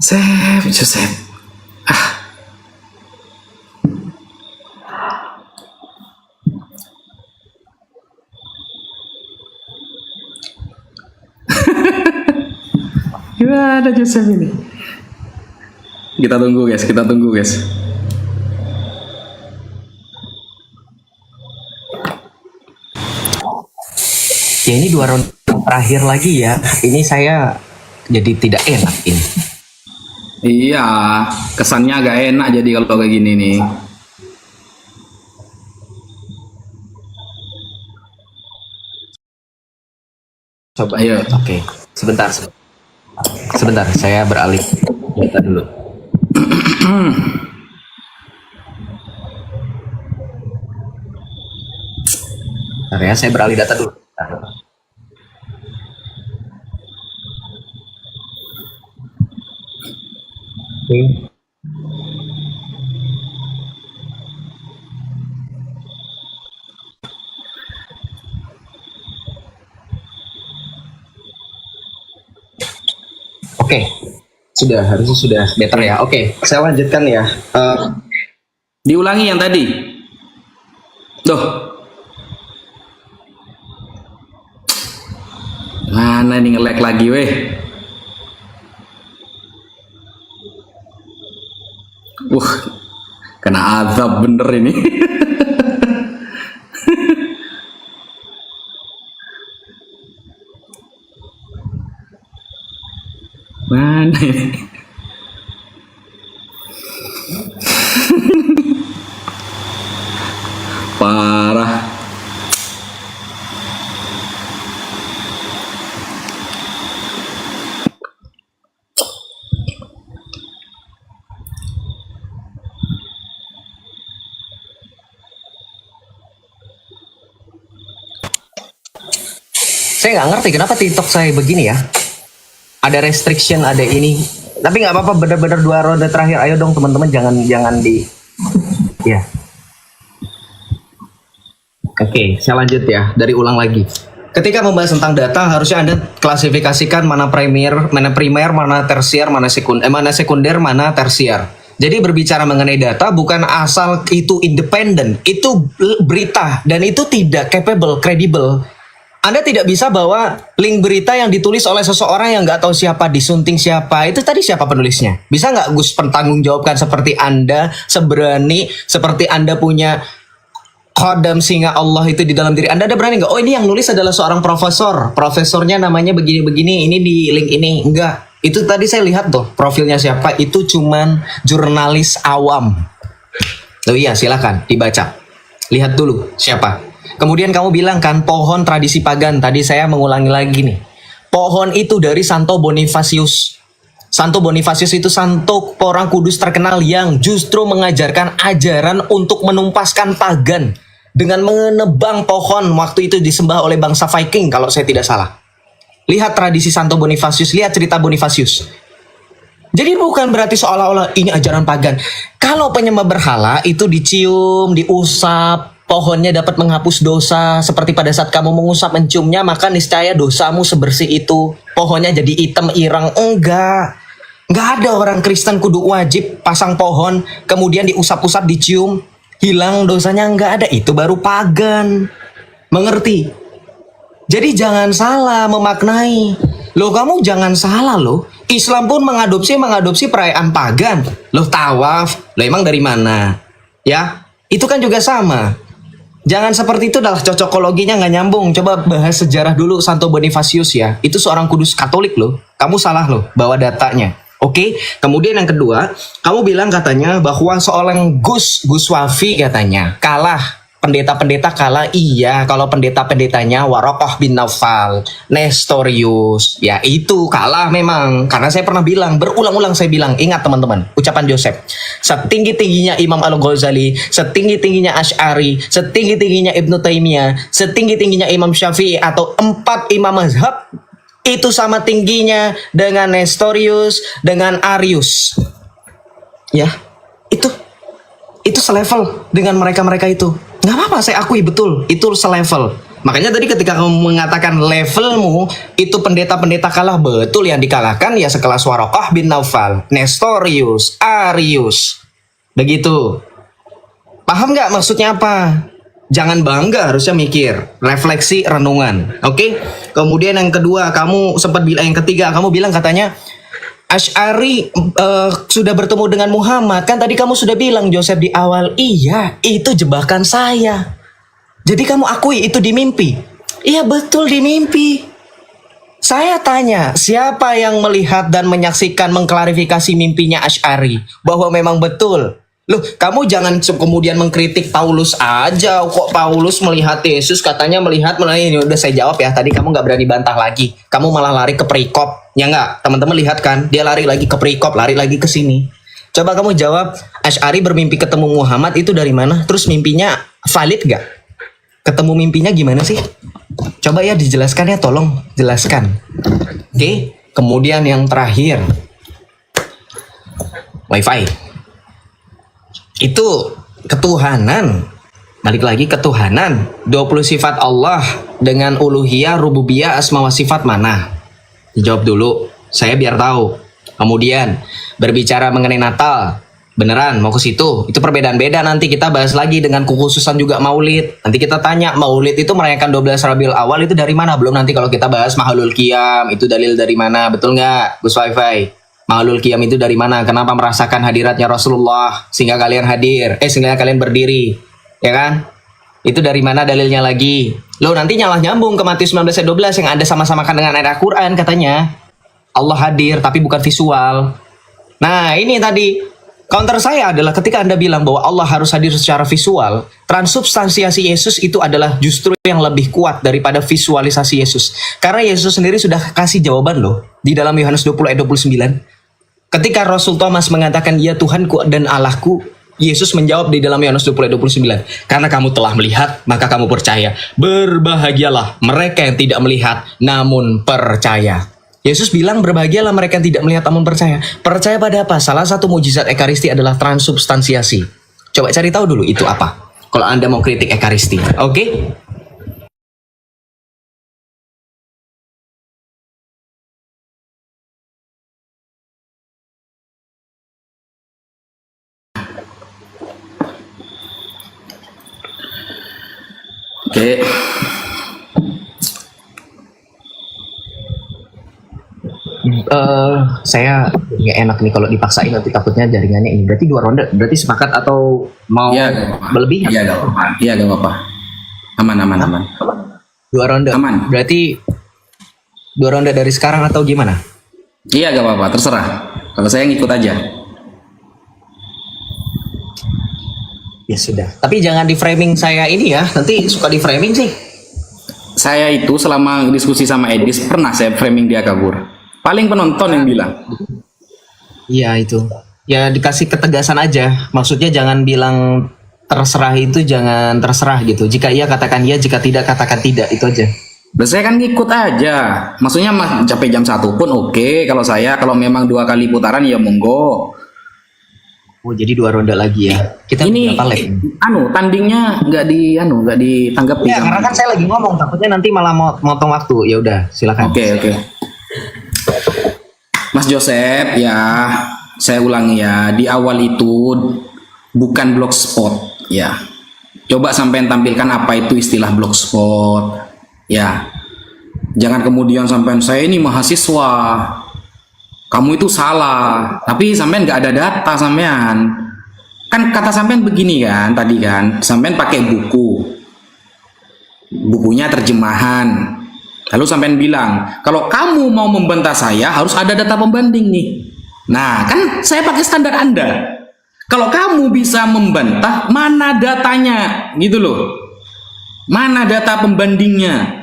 Joseph. Gimana Joseph ini? Kita tunggu guys. Ya ini 2 ronde terakhir lagi ya. Ini saya jadi tidak enak ini. Iya, kesannya agak enak jadi kalau kayak gini nih. Coba. Ayo. Oke. Sebentar, saya beralih data dulu. Bentar ya, saya beralih data dulu. Oke. Oke, harusnya sudah better ya. Oke, saya lanjutkan ya. Diulangi yang tadi. Tuh. Mana ini nge-lag lagi weh. Kena azab bener ini. Mana ini? Parah. Saya nggak ngerti kenapa TikTok saya begini ya. Ada restriction, ada ini. Tapi nggak apa-apa, bener-bener 2 ronde terakhir. Ayo dong teman-teman, jangan di. Ya. Oke, saya lanjut ya. Dari ulang lagi. Ketika membahas tentang data, harusnya Anda klasifikasikan mana primer, mana tersier, mana sekunder, mana tersier. Jadi berbicara mengenai data bukan asal itu independen, itu berita dan itu tidak capable, kredibel. Anda tidak bisa bawa link berita yang ditulis oleh seseorang yang nggak tahu siapa, disunting siapa. Itu tadi siapa penulisnya? Bisa nggak Gus bertanggung jawabkan seperti Anda, seberani, seperti Anda punya khodam singa Allah itu di dalam diri Anda? Ada berani nggak? Oh ini yang nulis adalah seorang profesor. Profesornya namanya begini-begini, ini di link ini. Enggak. Itu tadi saya lihat tuh profilnya siapa. Itu cuman jurnalis awam. Oh iya silakan dibaca. Lihat dulu siapa. Kemudian kamu bilang kan pohon tradisi pagan. Tadi saya mengulangi lagi nih. Pohon itu dari Santo Bonifacius. Santo Bonifacius itu santo orang kudus terkenal yang justru mengajarkan ajaran untuk menumpaskan pagan. Dengan menebang pohon waktu itu disembah oleh bangsa Viking kalau saya tidak salah. Lihat tradisi Santo Bonifacius, lihat cerita Bonifacius. Jadi bukan berarti seolah-olah ini ajaran pagan. Kalau penyembah berhala itu dicium, diusap, pohonnya dapat menghapus dosa. Seperti pada saat kamu mengusap menciumnya, maka niscaya dosamu sebersih itu. Pohonnya jadi hitam ireng. Enggak ada orang Kristen kudu wajib pasang pohon, kemudian diusap-usap, dicium, hilang dosanya. Enggak ada. Itu baru pagan. Mengerti? Jadi jangan salah memaknai. Loh kamu jangan salah loh. Islam pun mengadopsi perayaan pagan. Loh tawaf. Loh emang dari mana? Ya, itu kan juga sama. Jangan seperti itu, adalah cocokologinya nggak nyambung. Coba bahas sejarah dulu Santo Bonifacius ya. Itu seorang kudus Katolik loh. Kamu salah loh bawa datanya. Oke. Kemudian yang kedua, kamu bilang katanya bahwa seorang Gus Wafi katanya kalah. Pendeta-pendeta kalah, iya. Kalau pendeta-pendetanya Warokoh bin Naufal, Nestorius, ya itu kalah memang. Karena saya pernah bilang, berulang-ulang saya bilang, ingat teman-teman, ucapan Joseph. Setinggi-tingginya Imam Al-Ghazali, setinggi-tingginya Asy'ari, setinggi-tingginya Ibnu Taimiyah, setinggi-tingginya Imam Syafi'i atau 4 imam mazhab, itu sama tingginya dengan Nestorius, dengan Arius. Ya, itu selevel dengan mereka-mereka itu. Nggak apa-apa, saya akui betul, itu selevel. Makanya tadi ketika kamu mengatakan levelmu itu pendeta-pendeta kalah, betul yang dikalahkan ya sekelas Waraqah bin Naufal, Nestorius, Arius. Begitu. Paham nggak maksudnya apa? Jangan bangga, harusnya mikir, refleksi, renungan. Oke? Kemudian yang kedua, kamu sempat bilang, yang ketiga, kamu bilang katanya Asy'ari sudah bertemu dengan Muhammad. Kan tadi kamu sudah bilang Joseph di awal, iya, itu jebakan saya. Jadi kamu akui itu di mimpi? Iya betul di mimpi. Saya tanya, siapa yang melihat dan menyaksikan mengklarifikasi mimpinya Asy'ari bahwa memang betul? Loh, kamu jangan kemudian mengkritik Paulus aja. Kok Paulus melihat Yesus, katanya melihat ini udah saya jawab ya. Tadi kamu nggak berani bantah lagi. Kamu malah lari ke perikop. Ya nggak? Teman-teman lihat kan? Dia lari lagi ke perikop, lari lagi ke sini. Coba kamu jawab, Asy'ari bermimpi ketemu Muhammad itu dari mana? Terus mimpinya valid nggak? Ketemu mimpinya gimana sih? Coba ya dijelaskan ya, tolong jelaskan. Oke, kemudian yang terakhir, wifi. Itu ketuhanan. Balik lagi ketuhanan. 20 sifat Allah dengan uluhiyah, rububiyah, asma wa sifat mana? Dijawab dulu, saya biar tahu. Kemudian berbicara mengenai Natal. Beneran mau ke situ? Itu perbedaan beda, nanti kita bahas lagi dengan kekhususan juga Maulid. Nanti kita tanya Maulid itu merayakan 12 Rabiul Awal itu dari mana? Belum nanti kalau kita bahas Mahalul Qiyam itu dalil dari mana? Betul nggak, Gus Wifi? Mahalul Qiyam itu dari mana? Kenapa merasakan hadiratnya Rasulullah sehingga kalian hadir? Sehingga kalian berdiri, ya kan? Itu dari mana dalilnya lagi? Lo nanti nyalah nyambung ke Matius 19 ayat 12 yang ada sama-samakan dengan ayat Al-Quran katanya. Allah hadir tapi bukan visual. Nah ini tadi. Counter saya adalah ketika Anda bilang bahwa Allah harus hadir secara visual, transubstansiasi Yesus itu adalah justru yang lebih kuat daripada visualisasi Yesus. Karena Yesus sendiri sudah kasih jawaban loh di dalam Yohanes 20 ayat 29. Ketika Rasul Thomas mengatakan, "Ya Tuhanku dan Allahku," Yesus menjawab di dalam Yohanes 20 ayat 29, "Karena kamu telah melihat, maka kamu percaya. Berbahagialah mereka yang tidak melihat namun percaya." Yesus bilang berbahagialah mereka yang tidak melihat namun percaya. Percaya pada apa? Salah satu mujizat Ekaristi adalah transubstansiasi. Coba cari tahu dulu itu apa. Kalau Anda mau kritik Ekaristi. Oke? Oke. Saya nggak enak nih kalau dipaksain, nanti takutnya jaringannya ini. Berarti 2 ronde, berarti sepakat atau mau Iya, gak apa-apa. berlebih? Iya, gak apa-apa. Iya, gak apa-apa. Aman. 2 ronde. Aman. Berarti 2 ronde dari sekarang atau gimana? Iya, gak apa-apa. Terserah. Kalau saya ngikut aja. Ya sudah. Tapi jangan di framing saya ini ya. Nanti suka di framing sih. Saya itu selama diskusi sama Edis pernah saya framing dia kabur. Paling penonton yang bilang. Iya itu. Ya dikasih ketegasan aja. Maksudnya jangan bilang terserah itu, jangan terserah gitu. Jika iya katakan iya, jika tidak katakan tidak, itu aja. Dan saya kan ngikut aja. Maksudnya sampai jam 1 pun oke. Kalau saya, kalau memang 2 kali putaran ya monggo. Oh jadi 2 ronde lagi ya. Kita Ini berapa leg? tandingnya nggak ditanggapi. Iya karena kan saya lagi ngomong, takutnya nanti malah motong waktu. Ya udah, silakan. Oke. Mas Joseph, ya saya ulangi ya, di awal itu bukan blogspot ya. Coba sampai tampilkan apa itu istilah blogspot ya. Jangan kemudian sampai saya ini mahasiswa, kamu itu salah, tapi sampean nggak ada data sampean. Kan kata sampean begini kan tadi kan, sampean pakai bukunya terjemahan. Lalu sampean bilang, kalau kamu mau membantah saya harus ada data pembanding nih. Nah, kan saya pakai standar Anda. Kalau kamu bisa membantah, mana datanya? Gitu loh. Mana data pembandingnya?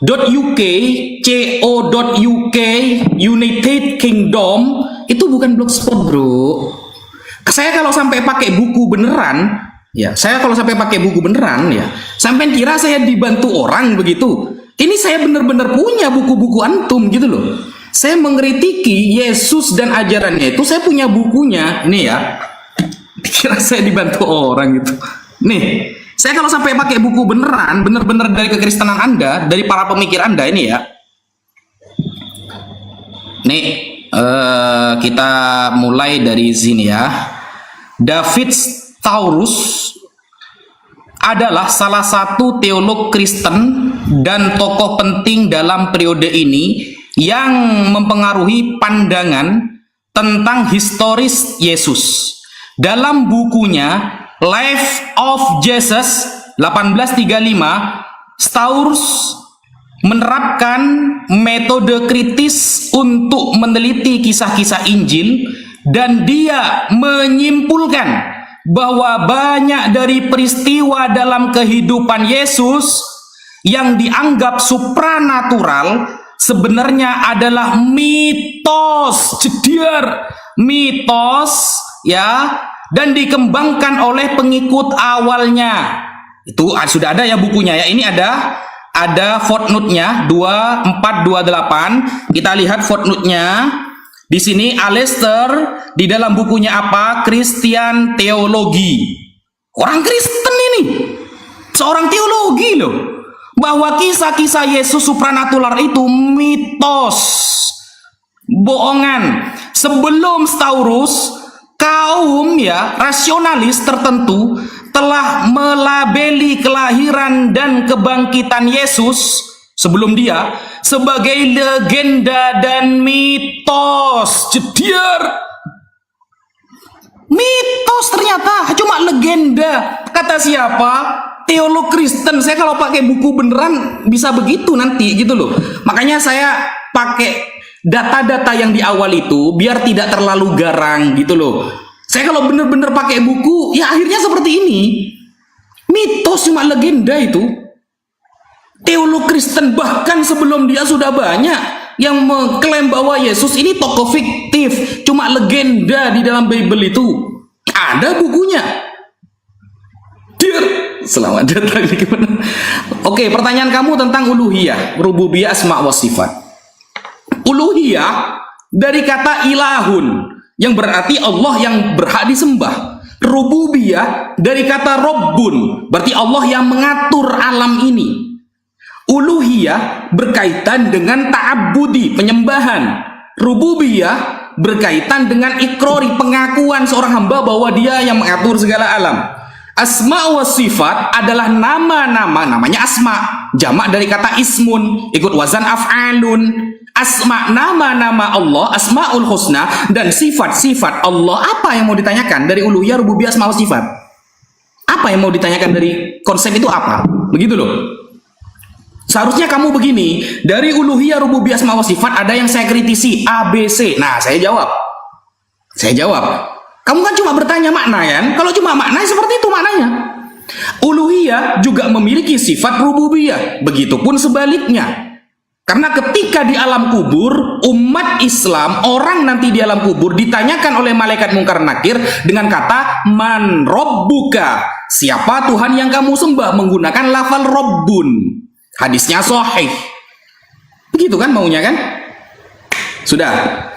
.uk, co.uk, United Kingdom, itu bukan blogspot bro. Saya kalau sampai pakai buku beneran, ya, sampean kira saya dibantu orang begitu? Ini saya benar-benar punya buku-buku antum gitu loh. Saya mengkritiki Yesus dan ajarannya itu, saya punya bukunya. Nih ya. Kira saya dibantu orang gitu. Nih, Saya kalau sampai pakai buku beneran, bener-bener dari kekristenan Anda, dari para pemikir Anda ini ya. Nih, kita mulai dari sini ya. David Taurus adalah salah satu teolog Kristen dan tokoh penting dalam periode ini yang mempengaruhi pandangan tentang historis Yesus. Dalam bukunya Life of Jesus 1835, Staurus menerapkan metode kritis untuk meneliti kisah-kisah Injil dan dia menyimpulkan bahwa banyak dari peristiwa dalam kehidupan Yesus yang dianggap supranatural sebenarnya adalah mitos, jediar, mitos ya, dan dikembangkan oleh pengikut awalnya. Itu sudah ada ya bukunya ya. Ini ada footnote-nya 2428. Kita lihat footnote-nya. Di sini Alistair di dalam bukunya apa? Christian Theology. Orang Kristen ini. Seorang teologi loh. Bahwa kisah-kisah Yesus supranatural itu mitos. Bohongan. Sebelum Staurus, kaum ya rasionalis tertentu telah melabeli kelahiran dan kebangkitan Yesus sebelum dia sebagai legenda dan mitos. Jediar, mitos ternyata cuma legenda. Kata siapa? Teolog Kristen. Saya kalau pakai buku beneran bisa begitu nanti gitu loh. Makanya saya pakai data-data yang di awal itu biar tidak terlalu garang gitu loh. Saya kalau bener-bener pakai buku ya akhirnya seperti ini. Mitos cuma legenda itu. Teolog Kristen bahkan sebelum dia sudah banyak yang mengklaim bahwa Yesus ini tokoh fiktif, cuma legenda di dalam Bible itu. Ada bukunya. Dear, selamat datang di gimana? Oke, pertanyaan kamu tentang uluhiyah, rububiyah, asma wa sifat. Uluhiyah dari kata ilahun yang berarti Allah yang berhak disembah. Rububiyah dari kata Rabbun, berarti Allah yang mengatur alam ini. Uluhiyah berkaitan dengan ta'abbudi, penyembahan. Rububiyah berkaitan dengan ikrori, pengakuan seorang hamba bahwa dia yang mengatur segala alam. Asma wa sifat adalah nama-nama, namanya asma, jamak dari kata ismun, ikut wazan af'alun. Asma, nama-nama Allah, asmaul husna, dan sifat-sifat Allah. Apa yang mau ditanyakan dari uluhiyah, rububiyah, asma wa sifat? Apa yang mau ditanyakan dari konsep itu apa? Begitu loh. Seharusnya kamu begini, dari uluhiyah, rububiyah, asma wa sifat ada yang saya kritisi, A, B, C. Nah, saya jawab. Kamu kan cuma bertanya makna kan? Kalau cuma makna seperti itu maknanya. Uluhiyah juga memiliki sifat rububiyah, begitupun sebaliknya. Karena ketika di alam kubur, umat Islam, orang nanti di alam kubur ditanyakan oleh malaikat mungkar nakir dengan kata man robbuka, siapa Tuhan yang kamu sembah, menggunakan lafal robbun. Hadisnya sahih. Begitu kan maunya kan? Sudah.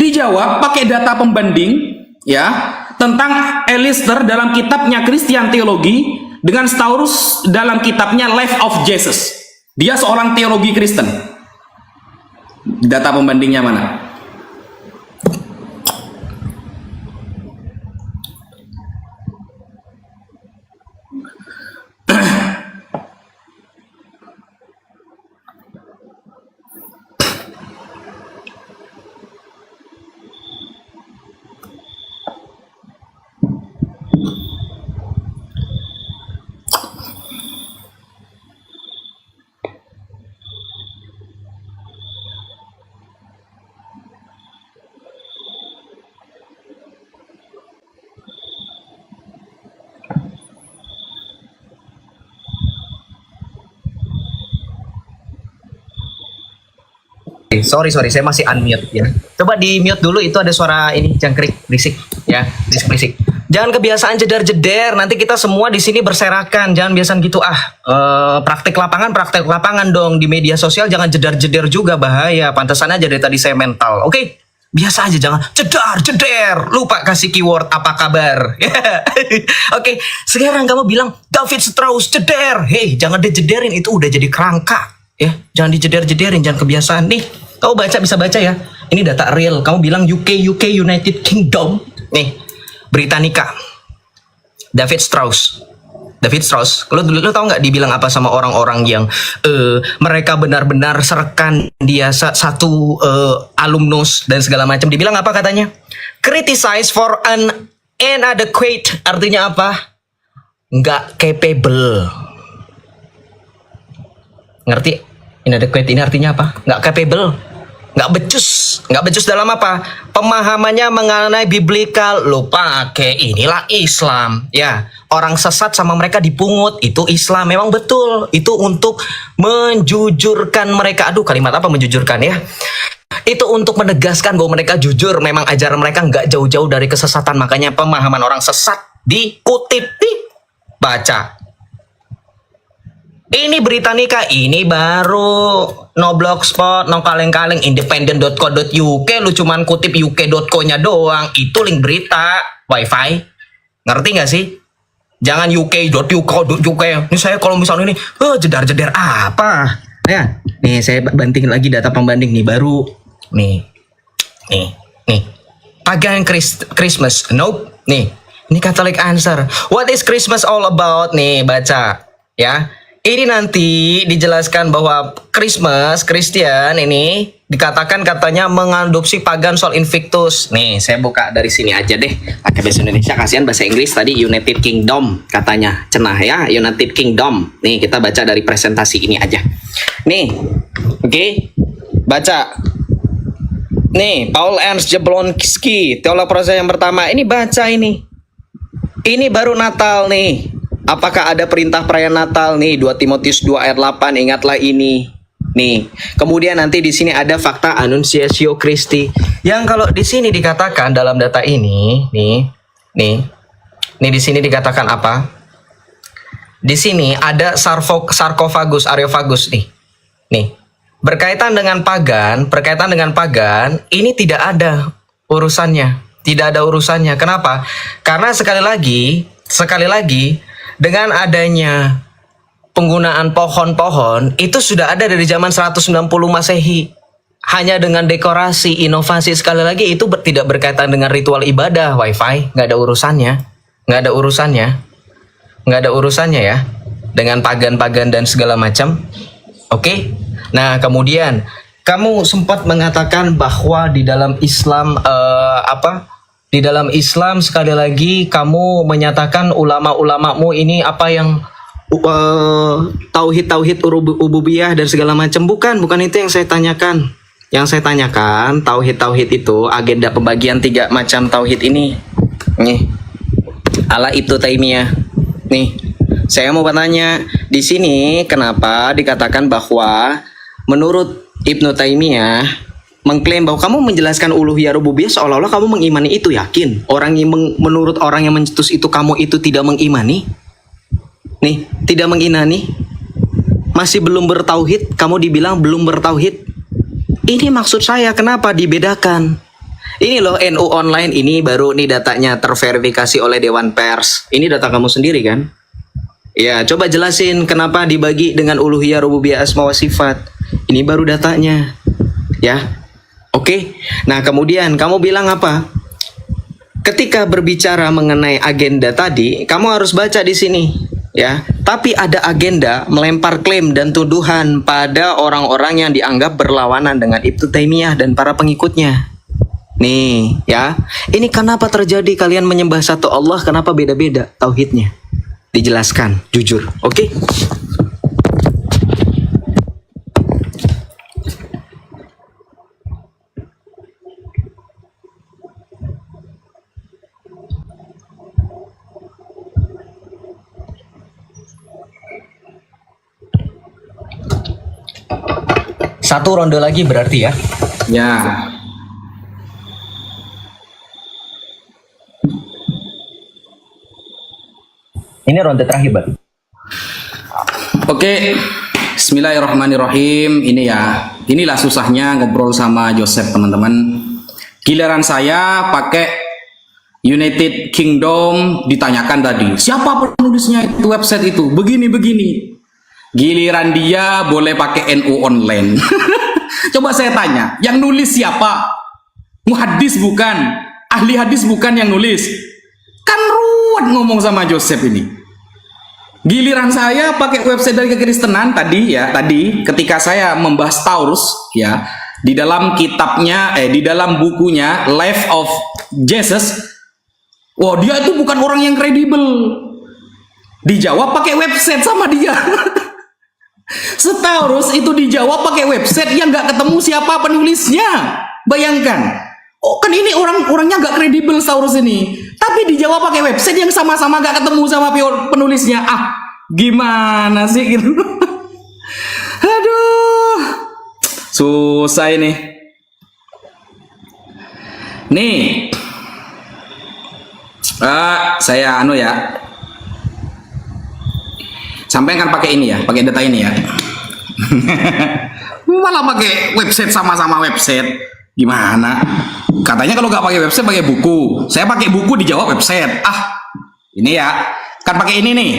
Dijawab pakai data pembanding ya tentang Alistair dalam kitabnya Christian Theology dengan Staurus dalam kitabnya Life of Jesus. Dia seorang teologi Kristen. Data pembandingnya mana? Sorry, saya masih unmute ya. Coba di mute dulu, itu ada suara ini jangkrik berisik ya, berisik. Jangan kebiasaan jedar-jeder, nanti kita semua di sini berserakan. Jangan biasa gitu praktek lapangan dong di media sosial, jangan jedar-jeder juga, bahaya. Pantesan aja dari tadi saya mental. Oke. Biasa aja, jangan jedar, lupa kasih keyword apa kabar. Oke, sekarang kamu bilang David Strauss jeder. Hei, jangan dijederin, itu udah jadi kerangka. Ya, jangan dijeder-jederin, jangan kebiasaan. Nih, kamu bisa baca ya. Ini data real. Kamu bilang UK United Kingdom. Nih, Britannica. David Strauss. Lu tahu nggak dibilang apa sama orang-orang yang mereka benar-benar serkan dia satu alumnus dan segala macam. Dibilang apa katanya? Criticize for an inadequate. Artinya apa? Nggak capable. Ngerti? Inadequate ini artinya apa? Nggak capable. Nggak becus dalam apa? Pemahamannya mengenai biblical. Lo pakai inilah Islam. Ya, orang sesat sama mereka dipungut, itu Islam. Memang betul, itu untuk menjujurkan mereka. Aduh, kalimat apa menjujurkan ya? Itu untuk menegaskan bahwa mereka jujur. Memang ajaran mereka nggak jauh-jauh dari kesesatan. Makanya pemahaman orang sesat dikutip, baca. Ini Britannica, ini baru no blogspot, no kaleng-kaleng, independent.co.uk. Lu cuman kutip uk.co-nya doang. Itu link berita, wifi. Ngerti nggak sih? Jangan uk.uk. Ini saya kalau misalnya ini, jedar-jedar apa? Ya, nih saya bandingin lagi data pembanding nih baru. Nih. Pagan Christmas. Nope. Nih, ini Catholic answer. What is Christmas all about? Nih, baca. Ya. Ini nanti dijelaskan bahwa Kristen ini dikatakan katanya mengadopsi pagan Sol Invictus. Nih, saya buka dari sini aja deh. Pakai bahasa Indonesia, kasihan bahasa Inggris tadi United Kingdom katanya. Cenah ya, United Kingdom. Nih, kita baca dari presentasi ini aja. Nih, oke. Baca. Nih, Paul Ernst Jablonski, teolog proses yang pertama. Ini baca ini. Ini baru Natal nih. Apakah ada perintah perayaan Natal nih? 2 Timotius 2 ayat 8, ingatlah ini. Nih, kemudian nanti di sini ada fakta Annunciatio Christi. Yang kalau di sini dikatakan dalam data ini, nih di sini dikatakan apa? Di sini ada sarkofagus, areofagus nih. Nih, berkaitan dengan pagan, ini tidak ada urusannya. Tidak ada urusannya. Kenapa? Karena sekali lagi dengan adanya penggunaan pohon-pohon itu sudah ada dari zaman 190 Masehi. Hanya dengan dekorasi, inovasi, sekali lagi itu tidak berkaitan dengan ritual ibadah, wifi, nggak ada urusannya ya dengan pagan-pagan dan segala macam. Oke. Nah, kemudian kamu sempat mengatakan bahwa di dalam Islam di dalam Islam sekali lagi kamu menyatakan ulama-ulamamu ini apa yang tauhid ububiyah dan segala macam. Bukan itu yang saya tanyakan. Yang saya tanyakan tauhid itu agenda pembagian 3 macam tauhid ini. Nih. Ala Ibnu Taimiyah. Nih. Saya mau bertanya, di sini kenapa dikatakan bahwa menurut Ibnu Taimiyah mengklaim bahwa kamu menjelaskan uluhiyah rububiyah seolah-olah kamu mengimani itu, yakin? Menurut orang yang mencetus itu kamu itu tidak mengimani? Nih, tidak mengimani? Masih belum bertauhid, kamu dibilang belum bertauhid. Ini maksud saya, kenapa dibedakan? Ini loh NU online, ini baru nih datanya terverifikasi oleh Dewan Pers. Ini data kamu sendiri kan? Ya, coba jelasin kenapa dibagi dengan uluhiyah rububiyah asma wa sifat. Ini baru datanya. Ya. Oke, nah kemudian kamu bilang apa? Ketika berbicara mengenai agenda tadi, kamu harus baca di sini, ya. Tapi ada agenda melempar klaim dan tuduhan pada orang-orang yang dianggap berlawanan dengan Ibnu Taimiyah dan para pengikutnya. Nih, ya. Ini kenapa terjadi kalian menyembah satu Allah? Kenapa beda-beda tauhidnya? Dijelaskan, jujur, oke? Satu ronde lagi berarti ya? Ya. Ini ronde terakhir, Bang. Oke. Bismillahirrahmanirrahim. Inilah susahnya ngobrol sama Joseph, teman-teman. Giliran saya pakai United Kingdom, ditanyakan tadi, siapa penulisnya itu website itu? Begini-begini. Giliran dia boleh pakai NU online. Coba saya tanya, yang nulis siapa? Muhaddis bukan? Ahli hadis bukan yang nulis? Kan ruwet ngomong sama Joseph ini. Giliran saya pakai website dari kekristenan tadi ya, tadi ketika saya membahas Taurus ya, di dalam kitabnya di dalam bukunya Life of Jesus, wah dia itu bukan orang yang kredibel. Dijawab pakai website sama dia. Setaurus itu dijawab pakai website yang nggak ketemu siapa penulisnya. Bayangkan. Oh kan ini orangnya nggak kredibel Taurus ini. Tapi dijawab pakai website yang sama-sama nggak ketemu sama penulisnya. Ah, gimana sih gitu? Aduh, susah ini. Nih, saya ya. Sampai kan pakai ini ya, pakai data ini ya. Malah pakai website sama-sama website. Gimana? Katanya kalau nggak pakai website pakai buku. Saya pakai buku dijawab website. Ah, ini ya. Kan pakai ini nih.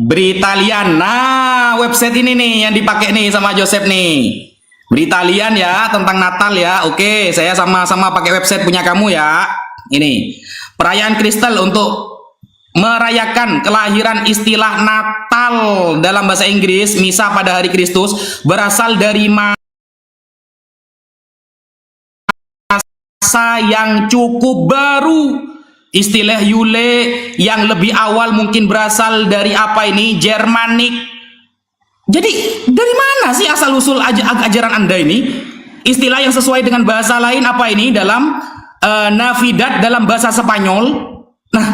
Britalian. Nah, website ini nih yang dipakai nih sama Joseph nih. Britalian ya, tentang Natal ya. Oke, saya sama-sama pakai website punya kamu ya. Ini. Perayaan Kristen untuk merayakan kelahiran istilah Natal dalam bahasa Inggris, misa pada hari Kristus, berasal dari masa yang cukup baru. Istilah Yule yang lebih awal mungkin berasal dari apa ini? Germanik. Jadi dari mana sih asal usul ajaran Anda ini? Istilah yang sesuai dengan bahasa lain apa ini? Dalam Navidad dalam bahasa Spanyol. Nah,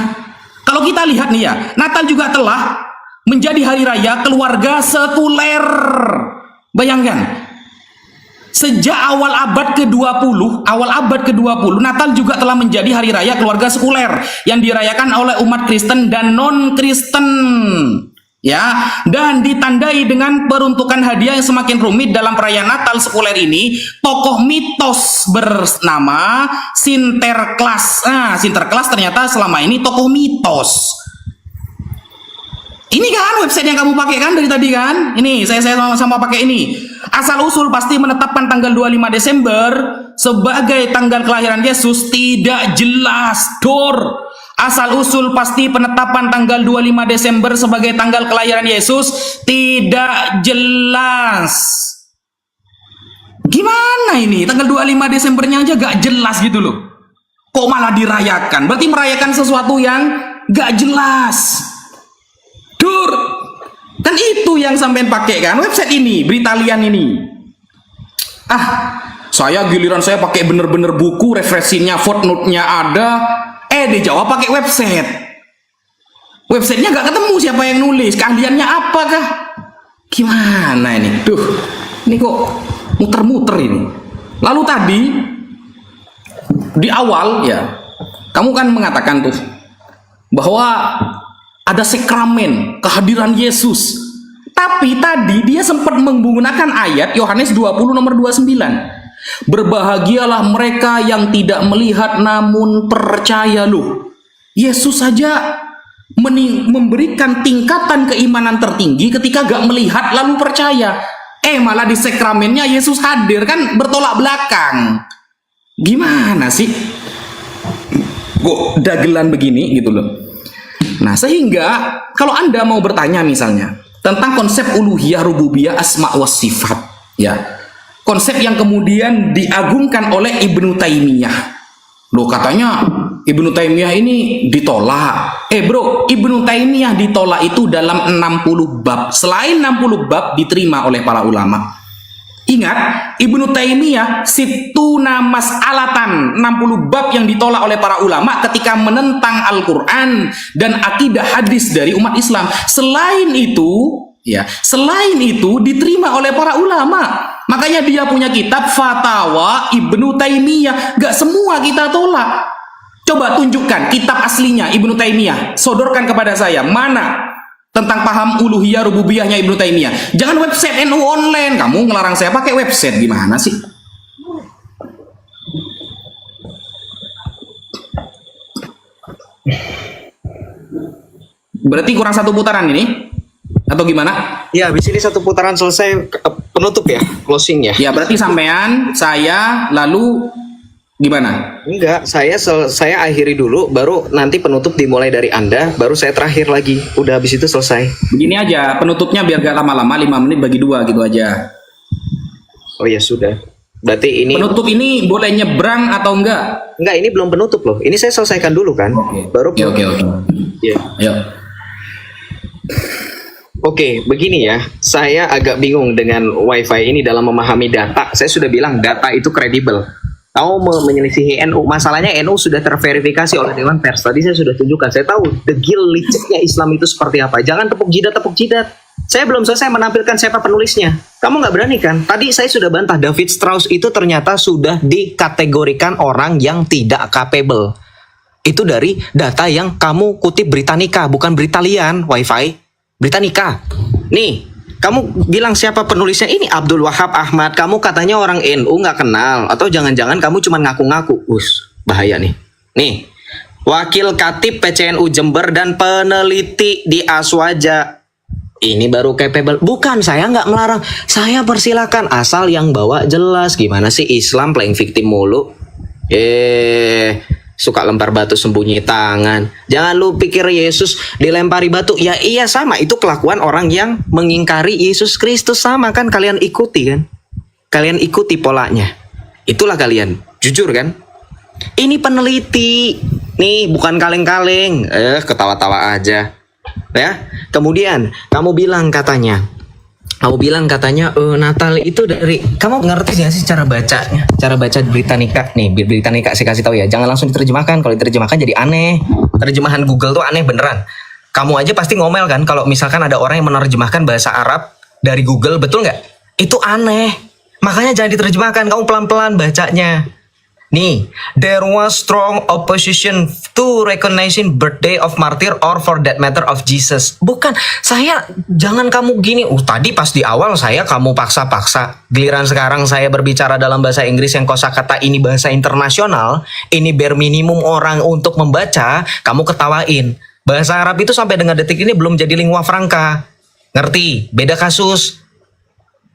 kalau kita lihat nih ya, Natal juga telah menjadi hari raya keluarga sekuler. Bayangkan. Sejak awal abad ke-20, Natal juga telah menjadi hari raya keluarga sekuler yang dirayakan oleh umat Kristen dan non-Kristen. Ya, dan ditandai dengan peruntukan hadiah yang semakin rumit dalam perayaan Natal sekuler ini. Tokoh mitos bernama Sinterklas. Nah, Sinterklas ternyata selama ini tokoh mitos. Ini kan website yang kamu pakai kan dari tadi kan? Ini saya sama-sama pakai ini. Asal usul pasti menetapkan tanggal 25 Desember sebagai tanggal kelahiran Yesus tidak jelas. Dor. Asal usul pasti penetapan tanggal 25 Desember sebagai tanggal kelahiran Yesus tidak jelas. Gimana ini? Tanggal 25 Desembernya aja gak jelas gitu loh. Kok malah dirayakan? Berarti merayakan sesuatu yang gak jelas. Dur, kan itu yang sampean pakai kan website ini, Britalian ini. Ah, saya giliran saya pakai bener-bener buku, referensinya, footnote-nya ada. Dijawab pakai website. Websitenya nggak ketemu siapa yang nulis, keahliannya apakah? Gimana ini? Duh, ini kok muter-muter ini. Lalu tadi di awal ya, kamu kan mengatakan tuh bahwa ada sakramen kehadiran Yesus. Tapi tadi dia sempat menggunakan ayat Yohanes 20 nomor 29. Berbahagialah mereka yang tidak melihat namun percaya loh. Yesus saja memberikan tingkatan keimanan tertinggi ketika gak melihat lalu percaya. Malah di sakramennya Yesus hadir, kan bertolak belakang. Gimana sih? Kok dagelan begini gitu loh. Nah, sehingga kalau Anda mau bertanya misalnya tentang konsep uluhiyah, rububiyah, asma wa sifat, ya. Konsep yang kemudian diagungkan oleh Ibnu Taimiyah. Loh, katanya Ibnu Taimiyah ini ditolak. Bro, Ibnu Taimiyah ditolak itu dalam 60 bab. Selain 60 bab diterima oleh para ulama. Ingat, Ibnu Taimiyah situna mas'alatan, 60 bab yang ditolak oleh para ulama ketika menentang Al-Quran dan akidah hadis dari umat Islam. Selain itu diterima oleh para ulama. Makanya dia punya kitab Fatawa Ibnu Taimiyah. Gak semua kita tolak. Coba tunjukkan kitab aslinya Ibnu Taimiyah. Sodorkan kepada saya. Mana? Tentang paham uluhiyah rububiyahnya Ibnu Taimiyah. Jangan website NU online. Kamu ngelarang saya pakai website, gimana sih? Berarti kurang satu putaran ini? Atau gimana? Ya, habis ini satu putaran selesai, penutup ya, closing ya. Ya, berarti sampean, saya, lalu gimana? Enggak, saya akhiri dulu, baru nanti penutup dimulai dari Anda, baru saya terakhir lagi. Udah habis itu selesai. Begini aja, penutupnya biar gak lama-lama, 5 menit bagi 2 gitu aja. Oh ya sudah. Berarti ini Penutup ini boleh nyebrang atau enggak? enggak, ini belum penutup loh. Ini saya selesaikan dulu kan. Baru Oke. Ya. Ayo. Oke, begini ya. Saya agak bingung dengan WiFi ini dalam memahami data. Saya sudah bilang data itu kredibel. Kamu menyelisihi NU. Masalahnya NU sudah terverifikasi oleh Dewan Pers. Tadi saya sudah tunjukkan. Saya tahu degil liciknya Islam itu seperti apa. Jangan tepuk jidat. Saya belum selesai menampilkan siapa penulisnya. Kamu nggak berani kan? Tadi saya sudah bantah. David Strauss itu ternyata sudah dikategorikan orang yang tidak capable. Itu dari data yang kamu kutip Britannica, bukan Britalian, WiFi. Britannica. Nih, kamu bilang siapa penulisnya? Ini Abdul Wahab Ahmad. Kamu katanya orang NU nggak kenal. Atau jangan-jangan kamu cuma ngaku-ngaku. Bahaya nih. Nih, Wakil Katib PCNU Jember dan peneliti di Aswaja. Ini baru capable. Bukan, saya nggak melarang. Saya persilakan. Asal yang bawa jelas. Gimana sih Islam playing victim mulu? Suka lempar batu sembunyi tangan. Jangan lu pikir Yesus dilempari batu. Ya iya sama, itu kelakuan orang yang mengingkari Yesus Kristus. Sama kan, kalian ikuti kan. Kalian ikuti polanya. Itulah kalian, jujur kan. Ini peneliti. Nih bukan kaleng-kaleng. Ketawa-tawa aja. Ya. Kemudian kamu bilang katanya Natal itu dari, kamu ngerti gak sih cara bacanya? Cara baca Britannica nih, Britannica saya kasih tahu ya. Jangan langsung diterjemahkan. Kalau diterjemahkan jadi aneh. Terjemahan Google tuh aneh beneran. Kamu aja pasti ngomel kan kalau misalkan ada orang yang menerjemahkan bahasa Arab dari Google, betul nggak? Itu aneh. Makanya jangan diterjemahkan. Kamu pelan-pelan bacanya. Nih, there was strong opposition to recognizing birthday of martyr or for that matter of Jesus. Bukan, jangan kamu gini. Tadi pas di awal kamu paksa-paksa. Giliran sekarang saya berbicara dalam bahasa Inggris yang kosakata ini bahasa internasional, ini bare minimum orang untuk membaca, kamu ketawain. Bahasa Arab itu sampai dengan detik ini belum jadi lingua franca. Ngerti? Beda kasus.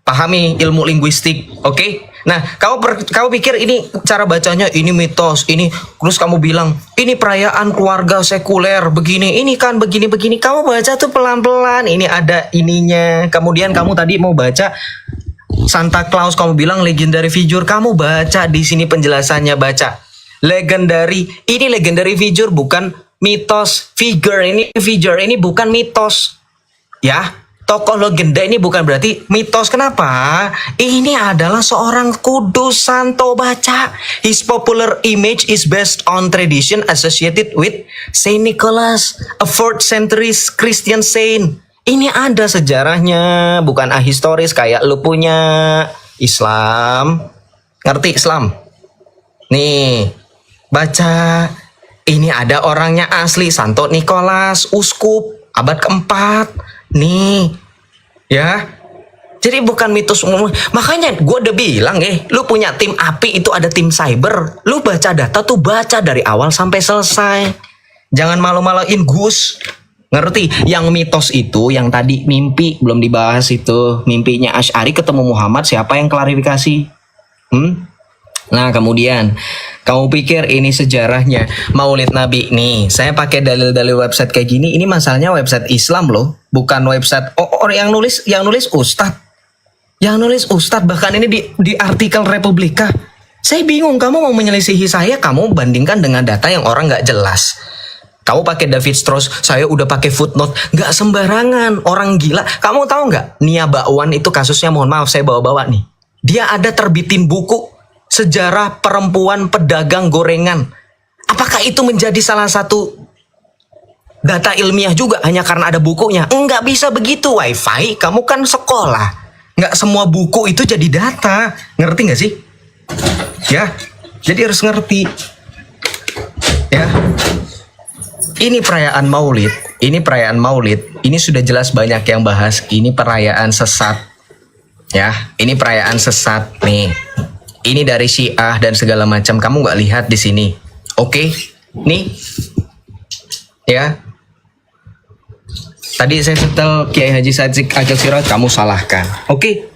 Pahami ilmu linguistik, oke? Nah, kamu pikir ini cara bacanya ini mitos, ini terus kamu bilang ini perayaan keluarga sekuler begini, ini kan begini. Kamu baca tuh pelan-pelan, ini ada ininya. Kemudian kamu tadi mau baca Santa Claus, kamu bilang legendary figure, kamu baca di sini penjelasannya, baca legendary. Ini legendary figure bukan mitos, figure ini bukan mitos. Ya. Tokoh legenda ini bukan berarti mitos. Kenapa? Ini adalah seorang kudus, santo, baca. His popular image is based on tradition associated with Saint Nicholas, a 4th century Christian saint. Ini ada sejarahnya, bukan ahistoris kayak lu punya Islam. Ngerti Islam? Nih, baca. Ini ada orangnya asli, Santo Nicholas, uskup, abad keempat. Nih, ya. Jadi bukan mitos umum. Makanya gue udah bilang lu punya tim API itu ada tim cyber. Lu baca data tuh baca dari awal sampai selesai. Jangan malu-maluin Gus. Ngerti? Yang mitos itu yang tadi mimpi belum dibahas itu. Mimpinya Asy'ari ketemu Muhammad, siapa yang klarifikasi? Nah, kemudian kamu pikir ini sejarahnya Maulid Nabi nih. Saya pakai dalil-dalil website kayak gini. Ini masalahnya website Islam loh, bukan website yang nulis Ustadz. Yang nulis Ustadz bahkan ini di artikel Republika. Saya bingung, kamu mau menyelisihi saya, kamu bandingkan dengan data yang orang nggak jelas. Kamu pakai David Strauss, saya udah pakai footnote, nggak sembarangan, orang gila. Kamu tahu nggak? Nia Bakwan itu kasusnya, mohon maaf saya bawa-bawa nih. Dia ada terbitin buku sejarah perempuan pedagang gorengan. Apakah itu menjadi salah satu data ilmiah juga hanya karena ada bukunya? Enggak bisa begitu, WiFi. Kamu kan sekolah. Enggak semua buku itu jadi data. Ngerti nggak sih? Ya, jadi harus ngerti. Ya. Ini perayaan Maulid. Ini sudah jelas banyak yang bahas. Ini perayaan sesat. Ya, ini perayaan sesat nih. Ini dari Syiah dan segala macam. Kamu nggak lihat di sini, oke? Nih, Ya. Tadi saya setel Kiai Haji Said Akil Siraj, kamu salahkan. Oke.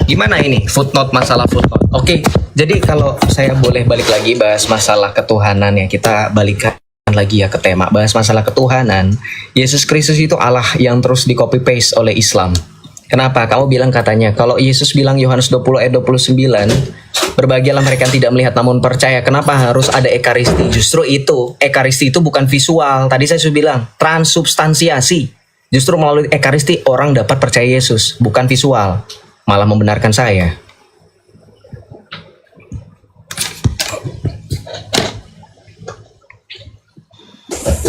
Gimana ini footnote, masalah footnote? Oke. Jadi kalau saya boleh balik lagi bahas masalah ketuhanan ya, kita balikan lagi ya ke tema bahas masalah ketuhanan. Yesus Kristus itu Allah yang terus di copy paste oleh Islam. Kenapa? Kamu bilang katanya kalau Yesus bilang Yohanes 20 ayat 29, berbahagialah mereka yang tidak melihat namun percaya. Kenapa harus ada ekaristi? Justru itu, ekaristi itu bukan visual. Tadi saya sudah bilang, transubstansiasi. Justru melalui ekaristi orang dapat percaya Yesus, bukan visual. Malah membenarkan saya.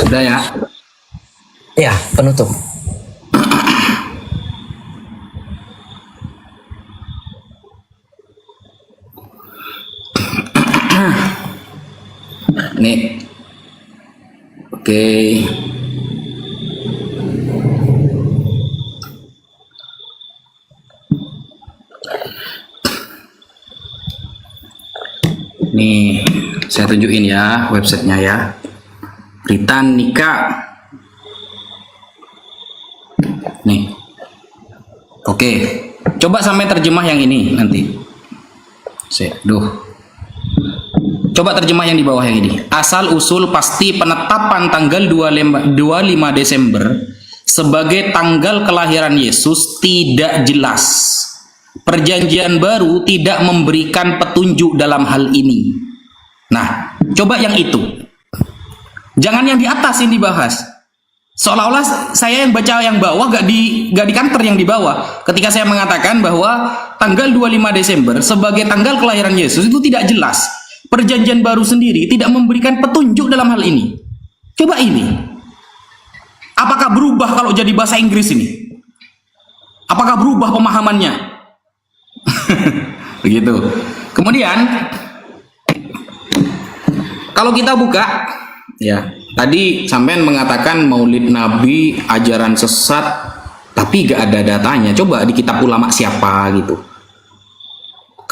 Udah ya. Ya, penutup. Nih. Oke. Nih, saya tunjukin ya websitenya ya. Britannica. Nih. Oke. Coba sampai terjemah yang ini nanti. Coba terjemah yang di bawah yang ini. Asal usul pasti penetapan tanggal 25 Desember sebagai tanggal kelahiran Yesus tidak jelas. Perjanjian baru tidak memberikan petunjuk dalam hal ini. Nah, coba yang itu. Jangan yang di atas yang dibahas. Seolah-olah saya yang baca yang bawah gak di counter yang di bawah. Ketika saya mengatakan bahwa tanggal 25 Desember sebagai tanggal kelahiran Yesus itu tidak jelas. Perjanjian baru sendiri tidak memberikan petunjuk dalam hal ini. Coba ini. Apakah berubah kalau jadi bahasa Inggris ini? Apakah berubah pemahamannya? Begitu. Kemudian kalau kita buka ya, tadi sampean mengatakan Maulid Nabi ajaran sesat tapi gak ada datanya. Coba di kitab ulama siapa gitu.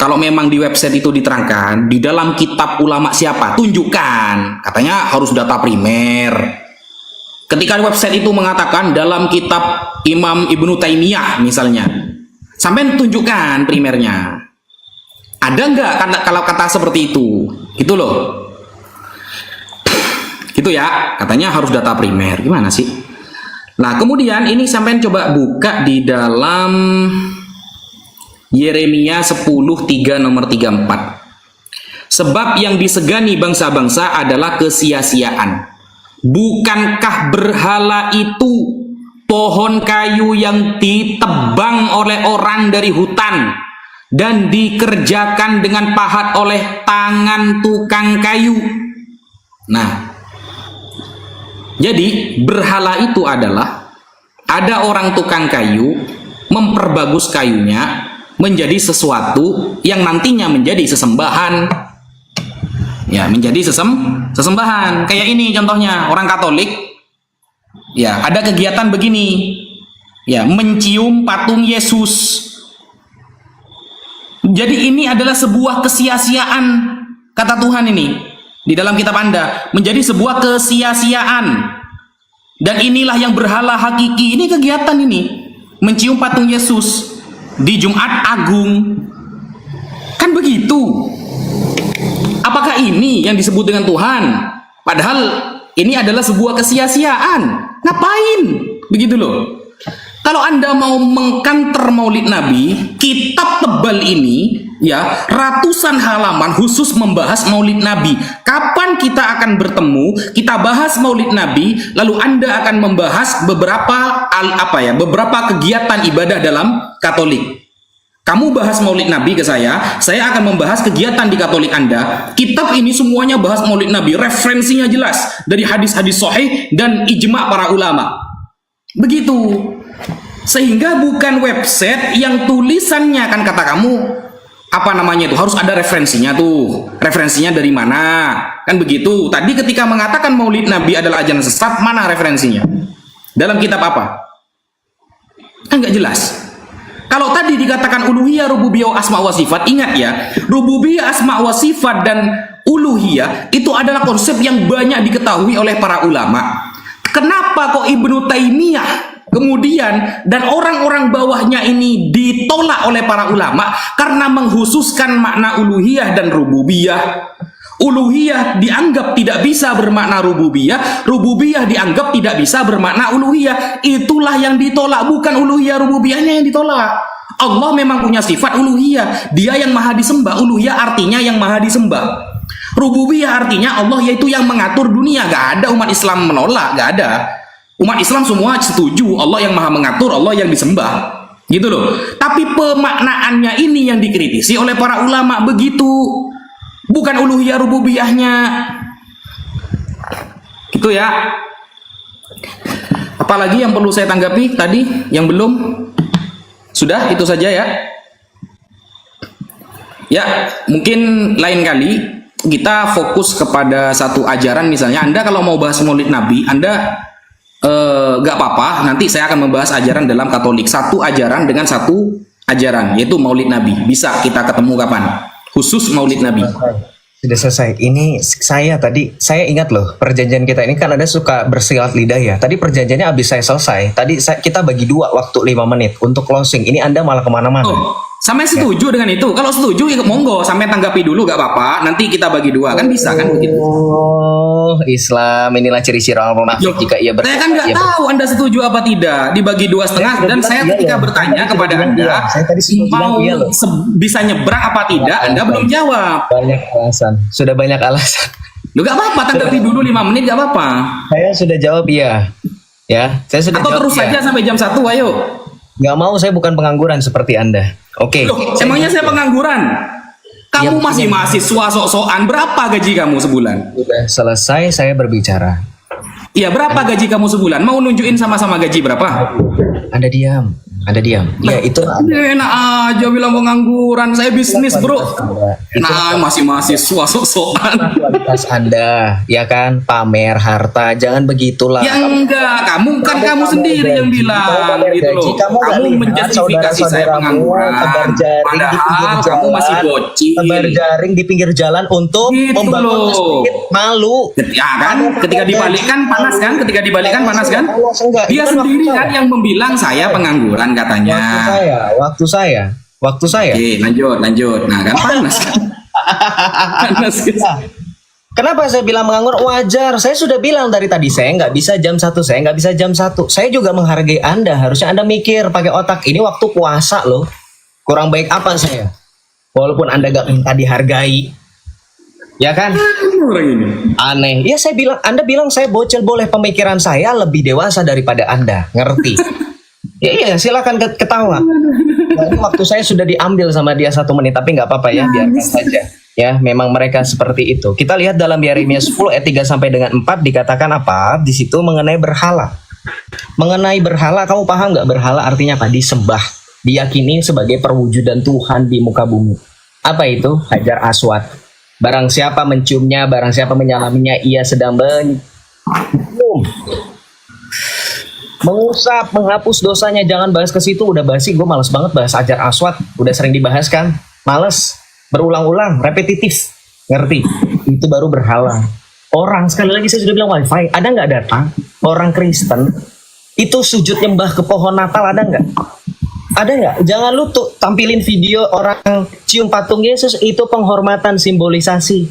Kalau memang di website itu diterangkan, di dalam kitab ulama siapa? Tunjukkan. Katanya harus data primer. Ketika di website itu mengatakan dalam kitab Imam Ibnu Taimiyah misalnya, sampai tunjukkan primernya. Ada nggak kalau kata seperti itu? Gitu loh. Gitu ya, katanya harus data primer. Gimana sih? Nah, kemudian ini sampai coba buka di dalam Yeremia 10:3 nomor 34. Sebab yang disegani bangsa-bangsa adalah kesia-siaan. Bukankah berhala itu pohon kayu yang ditebang oleh orang dari hutan dan dikerjakan dengan pahat oleh tangan tukang kayu? Nah, jadi berhala itu adalah ada orang tukang kayu memperbagus kayunya menjadi sesuatu yang nantinya menjadi sesembahan. Ya, menjadi sesembahan. Kayak ini contohnya, orang Katolik ya, ada kegiatan begini. Ya, mencium patung Yesus. Jadi ini adalah sebuah kesia-siaan, kata Tuhan ini di dalam kitab Anda, menjadi sebuah kesia-siaan. Dan inilah yang berhala hakiki. Ini kegiatan ini, mencium patung Yesus di Jumat Agung. Kan begitu. Apakah ini yang disebut dengan Tuhan? Padahal ini adalah sebuah kesia-siaan. Ngapain? Begitu loh. Kalau Anda mau mengkanter Maulid Nabi, kitab tebal ini ya, ratusan halaman khusus membahas Maulid Nabi. Kapan kita akan bertemu, kita bahas Maulid Nabi, lalu Anda akan membahas beberapa kegiatan ibadah dalam Katolik. Kamu bahas Maulid Nabi ke saya akan membahas kegiatan di Katolik Anda. Kitab ini semuanya bahas Maulid Nabi, referensinya jelas dari hadis-hadis sahih dan ijma para ulama. Begitu. Sehingga bukan website yang tulisannya, kan kata kamu apa namanya itu, harus ada referensinya tuh. Referensinya dari mana? Kan begitu. Tadi ketika mengatakan Maulid Nabi adalah ajaran sesat, mana referensinya? Dalam kitab apa? Kan nggak jelas. Kalau tadi dikatakan uluhiyah, rububiyah, asma wa sifat, ingat ya, rububiyah, asma wa sifat dan uluhiyah itu adalah konsep yang banyak diketahui oleh para ulama. Kenapa kok Ibnu Taimiyah kemudian dan orang-orang bawahnya ini ditolak oleh para ulama? Karena menghususkan makna uluhiyah dan rububiyah. Uluhiyah dianggap tidak bisa bermakna rububiyah, rububiyah dianggap tidak bisa bermakna uluhiyah. Itulah yang ditolak, bukan uluhiyah rububiyahnya yang ditolak. Allah memang punya sifat uluhiyah, dia yang maha disembah. Uluhiyah artinya yang maha disembah. Rububiyah artinya Allah yaitu yang mengatur dunia. Gak ada umat Islam menolak, gak ada. Umat Islam semua setuju Allah yang maha mengatur, Allah yang disembah. Gitu loh. Tapi pemaknaannya ini yang dikritisi oleh para ulama begitu. Bukan uluhiyah rububiyahnya. Gitu ya. Apalagi yang perlu saya tanggapi tadi yang belum? Sudah, itu saja ya. Ya, mungkin lain kali kita fokus kepada satu ajaran. Misalnya Anda kalau mau bahas Maulid Nabi, Anda gak apa-apa, nanti saya akan membahas ajaran dalam Katolik. Satu ajaran dengan satu ajaran, yaitu Maulid Nabi. Bisa kita ketemu kapan? Khusus Maulid Nabi. Sudah selesai. Ini saya ingat loh, perjanjian kita ini kan ada suka bersilat lidah ya. Tadi perjanjiannya habis saya selesai. Tadi kita bagi dua waktu 5 menit untuk closing. Ini Anda malah kemana-mana. Oh, sampai setuju dengan itu? Kalau setuju, ya monggo. Sampai tanggapi dulu, gak apa-apa. Nanti kita bagi dua, kan bisa kan begitu? Oh, Islam inilah ciri-ciri orang munafik jika ia Saya kan nggak tahu Anda setuju apa tidak. Dibagi 2,5 dan saya ketika bertanya kepada Anda mau bisa nyebrang apa tidak, Anda belum jawab. Banyak alasan. Sudah banyak alasan. Lu gak apa-apa, tanggapi dulu 5 menit gak apa-apa. Saya sudah jawab iya. Ya, saya sudah Atau jawab terus saja sampai jam 1, ayo. Gak mau, saya bukan pengangguran seperti Anda. Oke. Loh, emangnya saya pengangguran? Kamu Ya, masih mahasiswa sok-sokan. Berapa gaji kamu sebulan? Sudah selesai saya berbicara. Iya, berapa gaji kamu sebulan? Mau nunjukin sama-sama gaji berapa? Anda diam. Ya itu Enak aja bilang pengangguran. Saya bisnis, bro. Nah, masih mahasiswa sok-sokan. kualitas Anda, ya kan? Pamer harta, jangan begitulah. Ya enggak, kamu sendiri yang bilang gitu loh. Kamu menjustifikasi saya pengangguran. Padahal kamu masih bocil. Tebar jaring di pinggir jalan untuk Gitu membangun loh. masjid. Malu. Ya kan, ketika dibalikkan panas kan? Panas, enggak. Dia Itu sendiri waktu kan yang membilang saya pengangguran katanya. Waktu saya. Oke, lanjut. Nah, kan panas. Panas gitu. Kenapa saya bilang menganggur? Wajar. Saya sudah bilang dari tadi saya nggak bisa jam 1. Saya juga menghargai Anda. Harusnya Anda mikir pakai otak. Ini waktu puasa loh. Kurang baik apa saya? Walaupun Anda gak minta dihargai. Ya kan? Orang ini. Aneh. Ya Anda bilang saya bocil, boleh, pemikiran saya lebih dewasa daripada Anda. Ngerti? Iya, silakan ketawa. Nah, ini waktu saya sudah diambil sama dia 1 menit, tapi nggak apa-apa ya, biarkan saja. Ya, memang mereka seperti itu. Kita lihat dalam Yeremia 10 ayat 3 sampai dengan 4 dikatakan apa? Di situ mengenai berhala. Mengenai berhala, kamu paham nggak berhala artinya apa? Disembah, diyakini sebagai perwujudan Tuhan di muka bumi. Apa itu? Hajar Aswad. Barang siapa menciumnya, barang siapa menyalaminya, ia sedang mencium. Mengusap, menghapus dosanya. Jangan bahas ke situ, udah basi. Gue males banget bahas Hajar Aswad. Udah sering dibahas kan? Males, berulang-ulang, repetitif. Ngerti? Itu baru berhala. Orang, sekali lagi saya sudah bilang wifi. Ada nggak datang orang Kristen itu sujud nyembah ke pohon Natal? Ada nggak? Ada nggak? Jangan lu tuh tampilin video orang cium patung Yesus. Itu penghormatan, simbolisasi.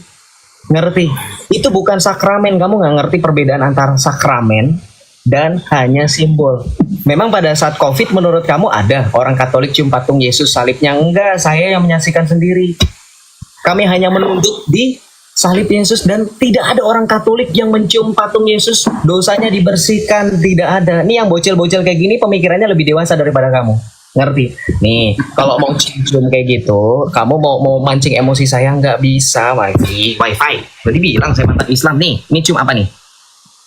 Ngerti? Itu bukan sakramen. Kamu nggak ngerti perbedaan antara sakramen dan hanya simbol. Memang pada saat COVID menurut kamu ada orang Katolik cium patung Yesus, salibnya? Enggak, saya yang menyaksikan sendiri. Kami hanya menunduk di salib Yesus dan tidak ada orang Katolik yang mencium patung Yesus, dosanya dibersihkan, tidak ada. Nih yang bocil-bocil kayak gini pemikirannya lebih dewasa daripada kamu. Ngerti? Nih, kalau mau cium kayak gitu, kamu mau mancing emosi saya, nggak bisa, wifi. Tadi bilang saya mantan Islam nih. Ini cium apa nih?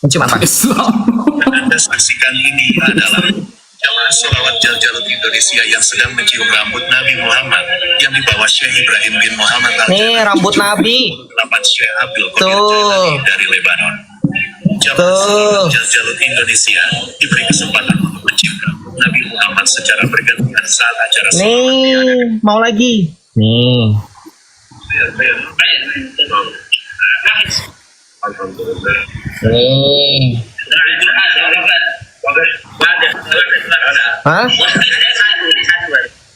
Mencium apa? Islam. Anda saksikan ini adalah jamaah sholawat Jaljalut Indonesia yang sedang mencium rambut Nabi Muhammad yang dibawa Syekh Ibrahim bin Muhammad Nih rambut Nabi. 8 Syekh Abdul Qadir Tuh. Jalani dari Lebanon. Jamaah Tuh. sholawat Jaljalut Indonesia diberi kesempatan untuk mencium rambut Nabi Muhammad secara bergantian saat acara sholawat diadakan. Nih, mau lagi. Nih. Alhamdulillah. Nih. Hah?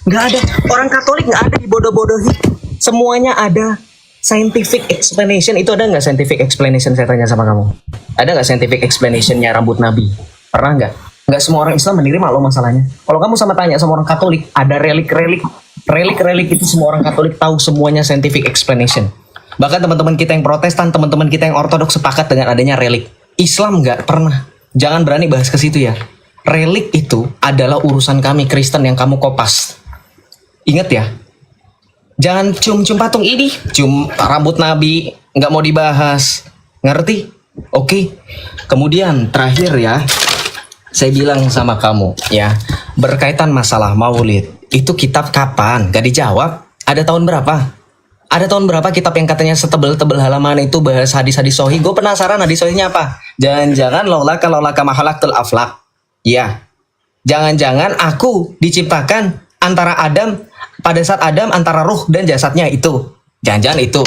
Nggak ada. Orang Katolik nggak ada dibodoh-bodohi. Semuanya ada scientific explanation. Itu ada nggak scientific explanation, saya tanya sama kamu? Ada nggak scientific explanationnya rambut Nabi? Pernah nggak? Nggak semua orang Islam menerima loh masalahnya. Kalau kamu sama tanya sama orang Katolik, ada relik-relik itu semua orang Katolik tahu semuanya scientific explanation. Bahkan teman-teman kita yang Protestan, teman-teman kita yang Ortodoks sepakat dengan adanya relik. Islam nggak pernah. Jangan berani bahas ke situ ya. Relik itu adalah urusan kami Kristen yang kamu kopas. Ingat ya. Jangan cium-cium patung ini, cium rambut Nabi, nggak mau dibahas. Ngerti? Oke. Kemudian terakhir ya, saya bilang sama kamu ya, berkaitan masalah Maulid, itu kitab kapan? Gak dijawab. Ada tahun berapa? Ada tahun berapa kitab yang katanya setebel-tebel halaman itu bahas hadis-hadis sohi? Gue penasaran hadis sohinya apa? Jangan-jangan laulaka mahalaktul aflak. Ya. Jangan-jangan aku diciptakan antara Adam, pada saat Adam antara ruh dan jasadnya itu. Jangan-jangan itu.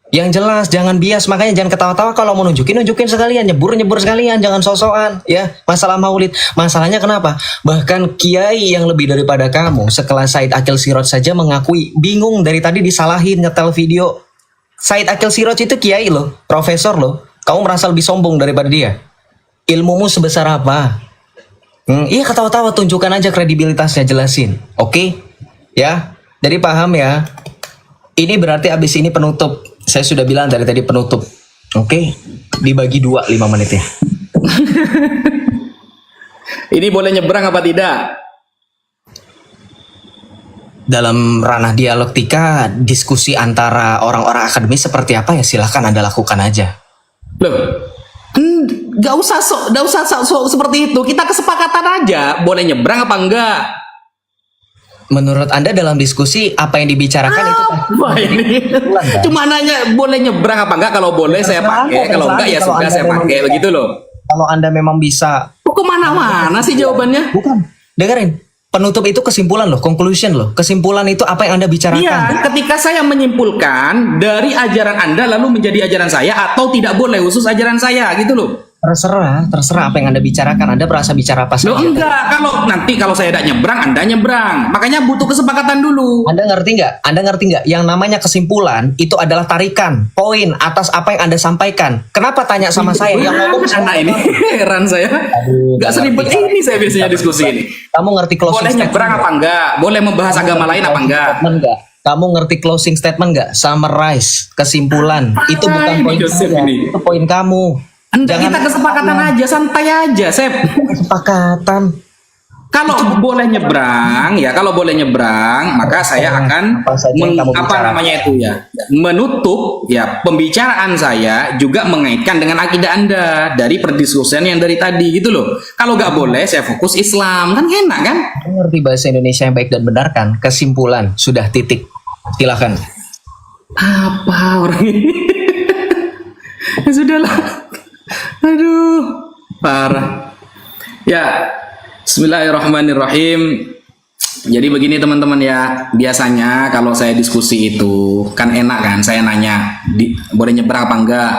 Yang jelas, jangan bias. Makanya jangan ketawa-tawa kalau mau nunjukin sekalian. Nyebur sekalian. Jangan sosokan. Ya, masalah Maulid. Masalahnya kenapa? Bahkan kiai yang lebih daripada kamu, sekelas Said Akil Siroj saja mengakui. Bingung dari tadi disalahin ngetel video. Said Akil Siroj itu kiai loh. Profesor loh. Kamu merasa lebih sombong daripada dia. Ilmumu sebesar apa? Iya, ketawa-tawa. Tunjukkan aja kredibilitasnya. Jelasin. Oke? Ya. Jadi paham ya. Ini berarti abis ini penutup. Saya sudah bilang dari tadi penutup. Oke, dibagi 2 5 menit ya. Ini boleh nyebrang apa tidak? Dalam ranah dialektika, diskusi antara orang-orang akademis seperti apa ya silahkan Anda lakukan aja. Loh, nggak usah sok seperti itu. Kita kesepakatan aja. Boleh nyebrang apa enggak? Menurut Anda dalam diskusi apa yang dibicarakan itu Wah, ini cuma nanya boleh nyebrang apa enggak. Kalau boleh saya pakai, kalau enggak ya sudah saya pakai, begitu loh. Kalau Anda memang bisa. Kemana-mana sih jawabannya? Bukan. Dengerin. Penutup itu kesimpulan loh, conclusion loh. Kesimpulan itu apa yang Anda bicarakan. Iya, ketika saya menyimpulkan dari ajaran Anda lalu menjadi ajaran saya atau tidak boleh khusus ajaran saya, gitu loh. Terserah apa yang Anda bicarakan. Anda berasa bicara apa saja. Loh enggak, kalau saya tidak nyebrang, Anda nyebrang. Makanya butuh kesepakatan dulu. Anda ngerti nggak? Yang namanya kesimpulan itu adalah tarikan poin atas apa yang Anda sampaikan. Kenapa tanya sama saya? Yang ngomong anak ini heran saya. Nggak seribet ini saya biasanya diskusi ini. Kamu ngerti closing boleh statement? nyebrang apa enggak? Boleh membahas agama lain apa enggak? Kamu ngerti closing statement nggak? Summarize, kesimpulan. Itu bukan poin saya. Itu poin kamu. Kita kesepakatan aja, santai aja, Sep. Kesepakatan. Kalau boleh nyebrang, maka saya akan menutup ya pembicaraan saya juga mengaitkan dengan akidah Anda dari perdiskusian yang dari tadi gitu loh. Kalau nggak boleh, saya fokus Islam, kan enak kan? Ngerti bahasa Indonesia yang baik dan benar kan? Kesimpulan, sudah titik. Silakan. Apa orang ini? Ya sudahlah. Aduh, parah. Ya, bismillahirrahmanirrahim. Jadi begini teman-teman ya, biasanya kalau saya diskusi itu kan enak kan, saya nanya boleh nyebrang apa enggak.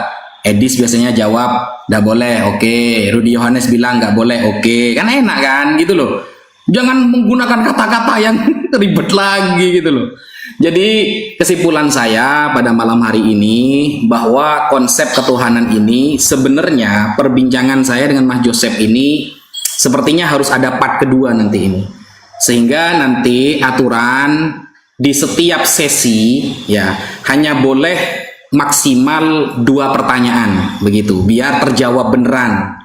Edis biasanya jawab nggak boleh, oke. Rudy Yohanes bilang nggak boleh, oke. Kan enak kan, gitu loh. Jangan menggunakan kata-kata yang ribet lagi gitu loh. Jadi kesimpulan saya pada malam hari ini bahwa konsep ketuhanan ini sebenarnya perbincangan saya dengan Mas Joseph ini sepertinya harus ada part kedua nanti ini. Sehingga nanti aturan di setiap sesi ya hanya boleh maksimal 2 pertanyaan begitu biar terjawab beneran.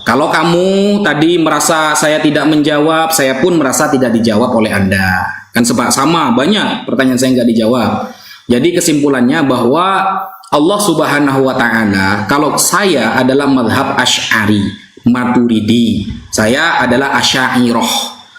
Kalau kamu tadi merasa saya tidak menjawab, saya pun merasa tidak dijawab oleh Anda. Kan sama banyak pertanyaan saya nggak dijawab. Jadi kesimpulannya bahwa Allah Subhanahu wa Ta'ala, kalau saya adalah madhab Asy'ari Maturidi, saya adalah Asy'ariyah.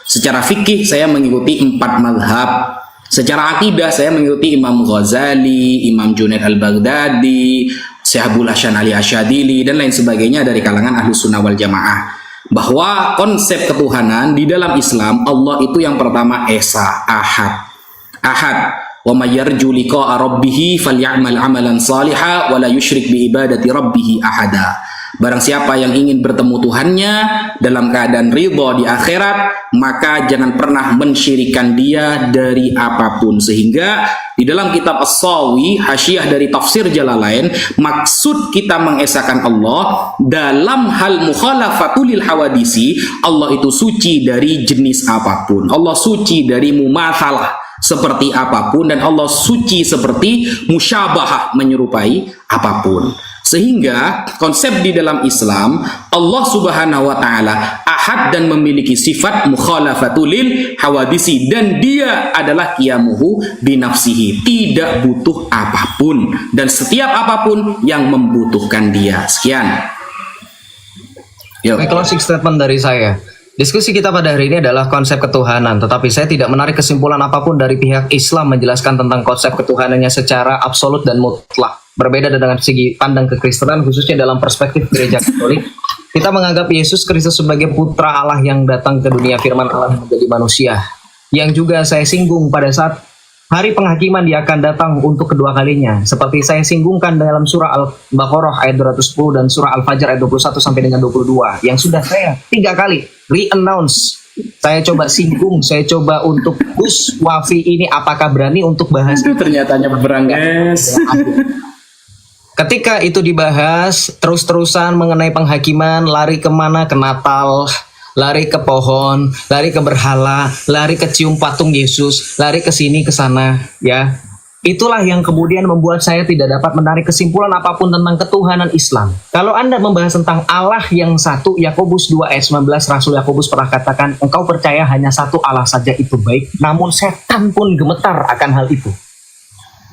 Secara fikih saya mengikuti 4 madhab. Secara akidah saya mengikuti Imam Ghazali, Imam Junaid al-Baghdadi, Syekh Abdul Hasan Ali Asyadili dan lain sebagainya dari kalangan Ahlus Sunnah wal Jamaah. Bahwa konsep ketuhanan di dalam Islam, Allah itu yang pertama Esa, Ahad. Wa may yarju liqa'a rabbih falyamal 'amalan shalihan wa la yusyrik bi ibadati rabbih ahada. Barang siapa yang ingin bertemu Tuhannya dalam keadaan ridho di akhirat, maka jangan pernah mensyirikan dia dari apapun. Sehingga di dalam kitab As-Sawi, hasyiah dari tafsir Jalalain, maksud kita mengesahkan Allah dalam hal mukhalafatul hawadisi, Allah itu suci dari jenis apapun. Allah suci dari mumatsalah seperti apapun, dan Allah suci seperti musyabahah, menyerupai apapun. Sehingga konsep di dalam Islam, Allah Subhanahu wa taala ahad dan memiliki sifat mukhalafatul hawadisi, dan dia adalah qiyamuhu binafsihi, tidak butuh apapun dan setiap apapun yang membutuhkan dia. Sekian. Yuk. Closing statement dari saya. Diskusi kita pada hari ini adalah konsep ketuhanan, tetapi saya tidak menarik kesimpulan apapun dari pihak Islam menjelaskan tentang konsep ketuhanannya secara absolut dan mutlak. Berbeda dengan segi pandang kekristenan, khususnya dalam perspektif gereja Katolik, kita menganggap Yesus Kristus sebagai putra Allah yang datang ke dunia, firman Allah menjadi manusia. Yang juga saya singgung pada saat hari penghakiman dia akan datang untuk kedua kalinya. Seperti saya singgungkan dalam surah Al-Baqarah ayat 210 dan surah Al-Fajr ayat 21 sampai dengan 22. Yang sudah saya 3 kali re-announce. Saya coba singgung, saya coba untuk Gus Wafi ini apakah berani untuk bahas. Itu ternyata berang, guys. Ketika itu dibahas terus-terusan mengenai penghakiman, lari kemana? Ke Natal, lari ke pohon, lari ke berhala, lari ke cium patung Yesus, lari ke sini ke sana, ya. Itulah yang kemudian membuat saya tidak dapat menarik kesimpulan apapun tentang ketuhanan Islam. Kalau Anda membahas tentang Allah yang satu, Yakobus 2 ayat 19, Rasul Yakobus pernah katakan, engkau percaya hanya satu Allah saja itu baik, namun setan pun gemetar akan hal itu.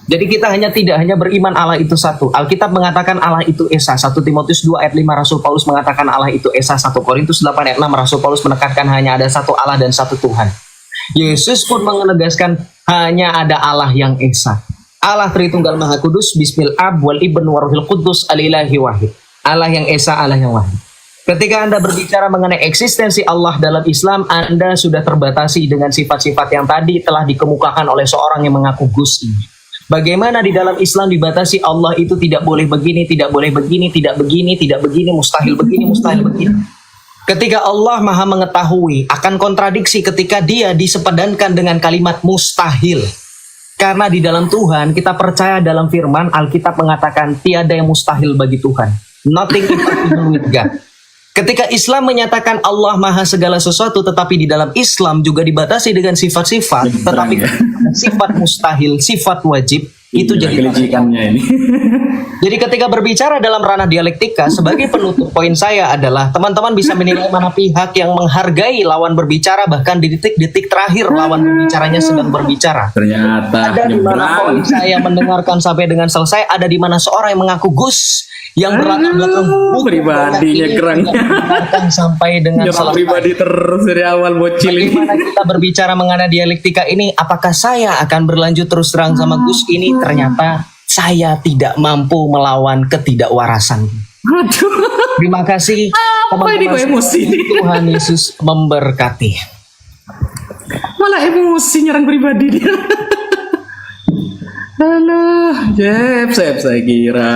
Jadi kita tidak hanya beriman Allah itu satu. Alkitab mengatakan Allah itu Esa. 1 Timotius 2 ayat 5 Rasul Paulus mengatakan Allah itu Esa. 1 Korintus 8 ayat 6 Rasul Paulus menekankan hanya ada satu Allah dan satu Tuhan. Yesus pun menegaskan hanya ada Allah yang Esa. Allah Tritunggal Maha Kudus, Bismil Ab wal Ibn Waruhil Kudus Alilahi Wahid. Allah yang Esa, Allah yang Wahid. Ketika Anda berbicara mengenai eksistensi Allah dalam Islam, Anda sudah terbatasi dengan sifat-sifat yang tadi telah dikemukakan oleh seorang yang mengaku Gus ini. Bagaimana di dalam Islam dibatasi Allah itu tidak boleh begini, tidak boleh begini, tidak begini, tidak begini, mustahil begini, mustahil begini. Ketika Allah Maha mengetahui akan kontradiksi ketika dia disepadankan dengan kalimat mustahil. Karena di dalam Tuhan kita percaya dalam firman Alkitab mengatakan tiada yang mustahil bagi Tuhan. Nothing impossible with God. Ketika Islam menyatakan Allah Maha segala sesuatu, tetapi di dalam Islam juga dibatasi dengan sifat-sifat, tetapi sifat mustahil, sifat wajib, itu jadi kelicikannya ini. Jadi ketika berbicara dalam ranah dialektika, sebagai penutup poin saya adalah teman-teman bisa menilai mana pihak yang menghargai lawan berbicara, bahkan di detik-detik terakhir lawan berbicaranya sedang berbicara. Ternyata Ada di mana poin saya mendengarkan sampai dengan selesai, ada di mana seorang yang mengaku Gus yang berlatar belakang pribadinya kerang sampai dengan selesai. Pribadi terus dari awal bocil ini. Bagaimana kita berbicara mengenai dialektika ini, apakah saya akan berlanjut terus terang sama Gus ini? Ternyata saya tidak mampu melawan ketidakwarasan. Aduh. Terima kasih. Apa ini kok emosi? Tuhan Yesus memberkati. Malah emosi nyerang pribadi dia. Alah, Sep, saya kira